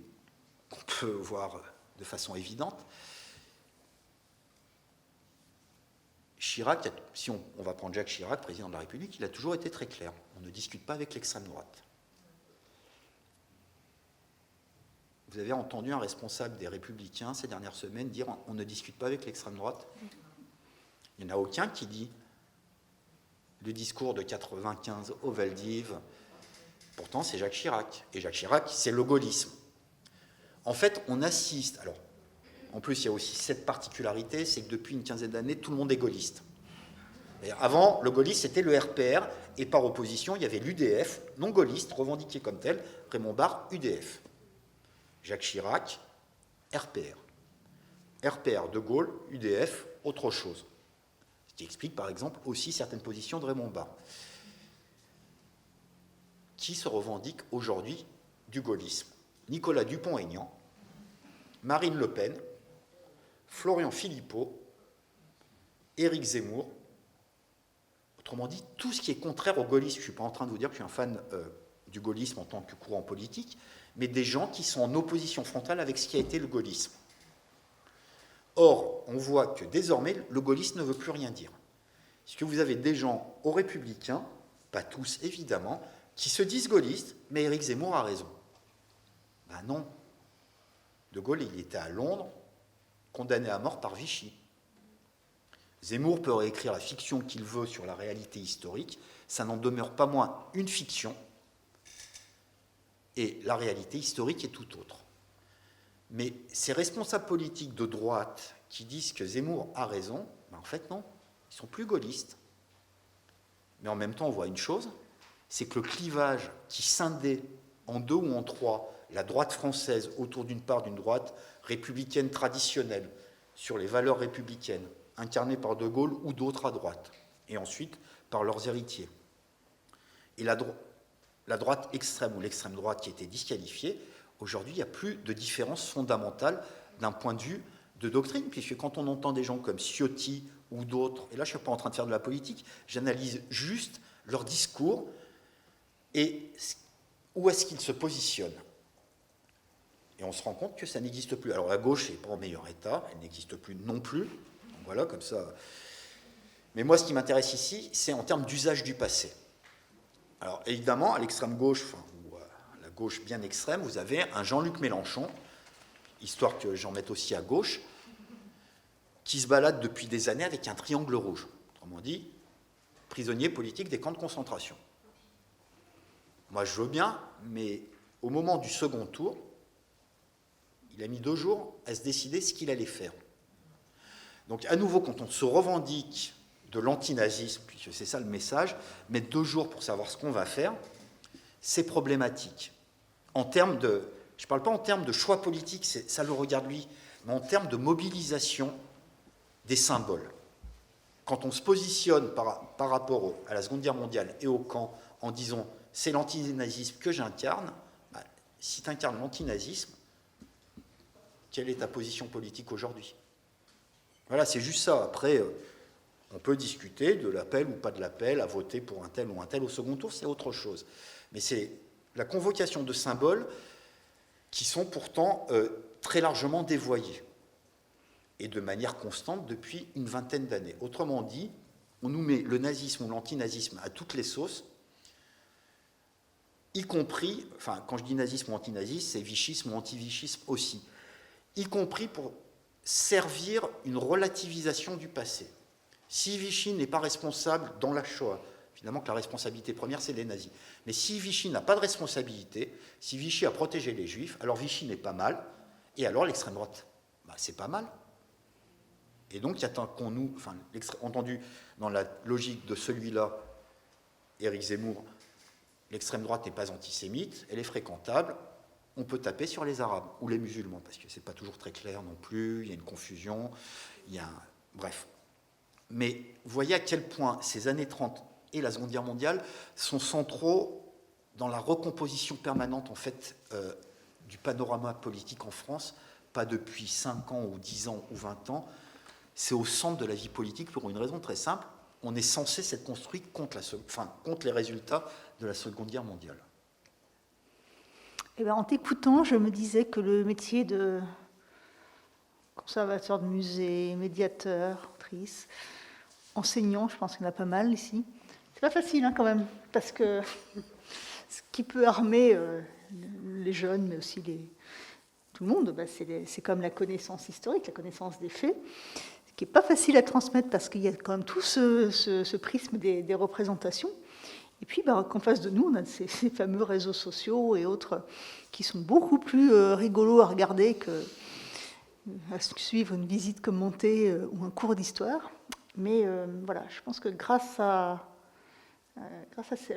qu'on peut voir de façon évidente, Chirac, si on va prendre Jacques Chirac, président de la République, il a toujours été très clair. On ne discute pas avec l'extrême droite. Vous avez entendu un responsable des Républicains ces dernières semaines dire on ne discute pas avec l'extrême droite? Il n'y en a aucun qui dit le discours de 95 au Valdiv. Pourtant, c'est Jacques Chirac. Et Jacques Chirac, c'est le gaullisme. En fait, on assiste. Alors, en plus, il y a aussi cette particularité, c'est que depuis une quinzaine d'années, tout le monde est gaulliste. Et avant, le gaullisme, c'était le RPR, et par opposition, il y avait l'UDF, non gaulliste, revendiqué comme tel, Raymond Barre, UDF. Jacques Chirac, RPR. RPR, De Gaulle, UDF, autre chose. Ce qui explique, par exemple, aussi certaines positions de Raymond Barre. Qui se revendique aujourd'hui du gaullisme? Nicolas Dupont-Aignan, Marine Le Pen, Florian Philippot, Éric Zemmour. Autrement dit, tout ce qui est contraire au gaullisme. Je ne suis pas en train de vous dire que je suis un fan du gaullisme en tant que courant politique, mais des gens qui sont en opposition frontale avec ce qui a été le gaullisme. Or, on voit que désormais, le gaullisme ne veut plus rien dire. Parce que vous avez des gens aux Républicains, pas tous évidemment, qui se disent gaullistes, mais Éric Zemmour a raison. Ben non. De Gaulle, il était à Londres, condamné à mort par Vichy. Zemmour peut réécrire la fiction qu'il veut sur la réalité historique, ça n'en demeure pas moins une fiction. Et la réalité historique est tout autre. Mais ces responsables politiques de droite qui disent que Zemmour a raison, ben en fait non, ils sont plus gaullistes. Mais en même temps, on voit une chose, c'est que le clivage qui scindait en 2 ou en 3 la droite française autour d'une part d'une droite républicaine traditionnelle, sur les valeurs républicaines, incarnées par De Gaulle ou d'autres à droite, et ensuite par leurs héritiers. Et la droite extrême ou l'extrême droite qui était disqualifiée, aujourd'hui, il n'y a plus de différence fondamentale d'un point de vue de doctrine, puisque quand on entend des gens comme Ciotti ou d'autres, et là je ne suis pas en train de faire de la politique, j'analyse juste leur discours et où est-ce qu'ils se positionnent. Et on se rend compte que ça n'existe plus. Alors la gauche n'est pas en meilleur état, elle n'existe plus non plus. Donc voilà, comme ça. Mais moi, ce qui m'intéresse ici, c'est en termes d'usage du passé. Alors évidemment, à l'extrême gauche, ou à la gauche bien extrême, vous avez un Jean-Luc Mélenchon, histoire que j'en mette aussi à gauche, qui se balade depuis des années avec un triangle rouge. Autrement dit, prisonnier politique des camps de concentration. Moi, je veux bien, mais au moment du second tour, il a mis 2 jours à se décider ce qu'il allait faire. Donc, à nouveau, quand on se revendique de l'antinazisme, puisque c'est ça le message, mettre 2 jours pour savoir ce qu'on va faire, c'est problématique. En termes de, je ne parle pas en termes de choix politique, ça le regarde lui, mais en termes de mobilisation des symboles. Quand on se positionne par rapport à la Seconde Guerre mondiale et au camp en disant « c'est l'antinazisme que j'incarne », bah, si tu incarnes l'antinazisme, quelle est ta position politique aujourd'hui? Voilà, c'est juste ça. Après, on peut discuter de l'appel ou pas de l'appel à voter pour un tel ou un tel au second tour, c'est autre chose. Mais c'est la convocation de symboles qui sont pourtant très largement dévoyés, et de manière constante depuis une vingtaine d'années. Autrement dit, on nous met le nazisme ou l'antinazisme à toutes les sauces, y compris, enfin, quand je dis nazisme ou antinazisme, c'est vichisme ou antivichisme aussi, y compris pour servir une relativisation du passé. Si Vichy n'est pas responsable dans la Shoah, évidemment que la responsabilité première, c'est les nazis, mais si Vichy n'a pas de responsabilité, si Vichy a protégé les juifs, alors Vichy n'est pas mal, et alors l'extrême droite, bah, c'est pas mal. Et donc, il y a qu'on nous, enfin, entendu dans la logique de celui-là, Éric Zemmour, l'extrême droite n'est pas antisémite, elle est fréquentable, on peut taper sur les Arabes ou les musulmans, parce que ce n'est pas toujours très clair non plus, il y a une confusion, bref. Mais vous voyez à quel point ces années 30 et la Seconde Guerre mondiale sont centraux dans la recomposition permanente, en fait, du panorama politique en France, pas depuis 5 ans ou 10 ans ou 20 ans, c'est au centre de la vie politique pour une raison très simple, on est censé s'être construit contre les résultats de la Seconde Guerre mondiale. Eh bien, en t'écoutant, je me disais que le métier de conservateur de musée, médiateur, autrice, enseignant, je pense qu'il y en a pas mal ici, c'est pas facile hein, quand même, parce que ce qui peut armer les jeunes, mais aussi tout le monde, c'est comme la connaissance historique, la connaissance des faits, ce qui n'est pas facile à transmettre parce qu'il y a quand même tout ce prisme des représentations. Et puis, qu'en face de nous, on a ces fameux réseaux sociaux et autres qui sont beaucoup plus rigolos à regarder qu'à suivre une visite commentée ou un cours d'histoire. Mais voilà, je pense que grâce à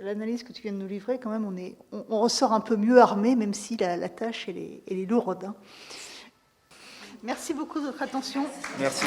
l'analyse que tu viens de nous livrer, quand même, on ressort un peu mieux armé, même si la tâche, elle est lourde. Hein. Merci beaucoup de votre attention. Merci.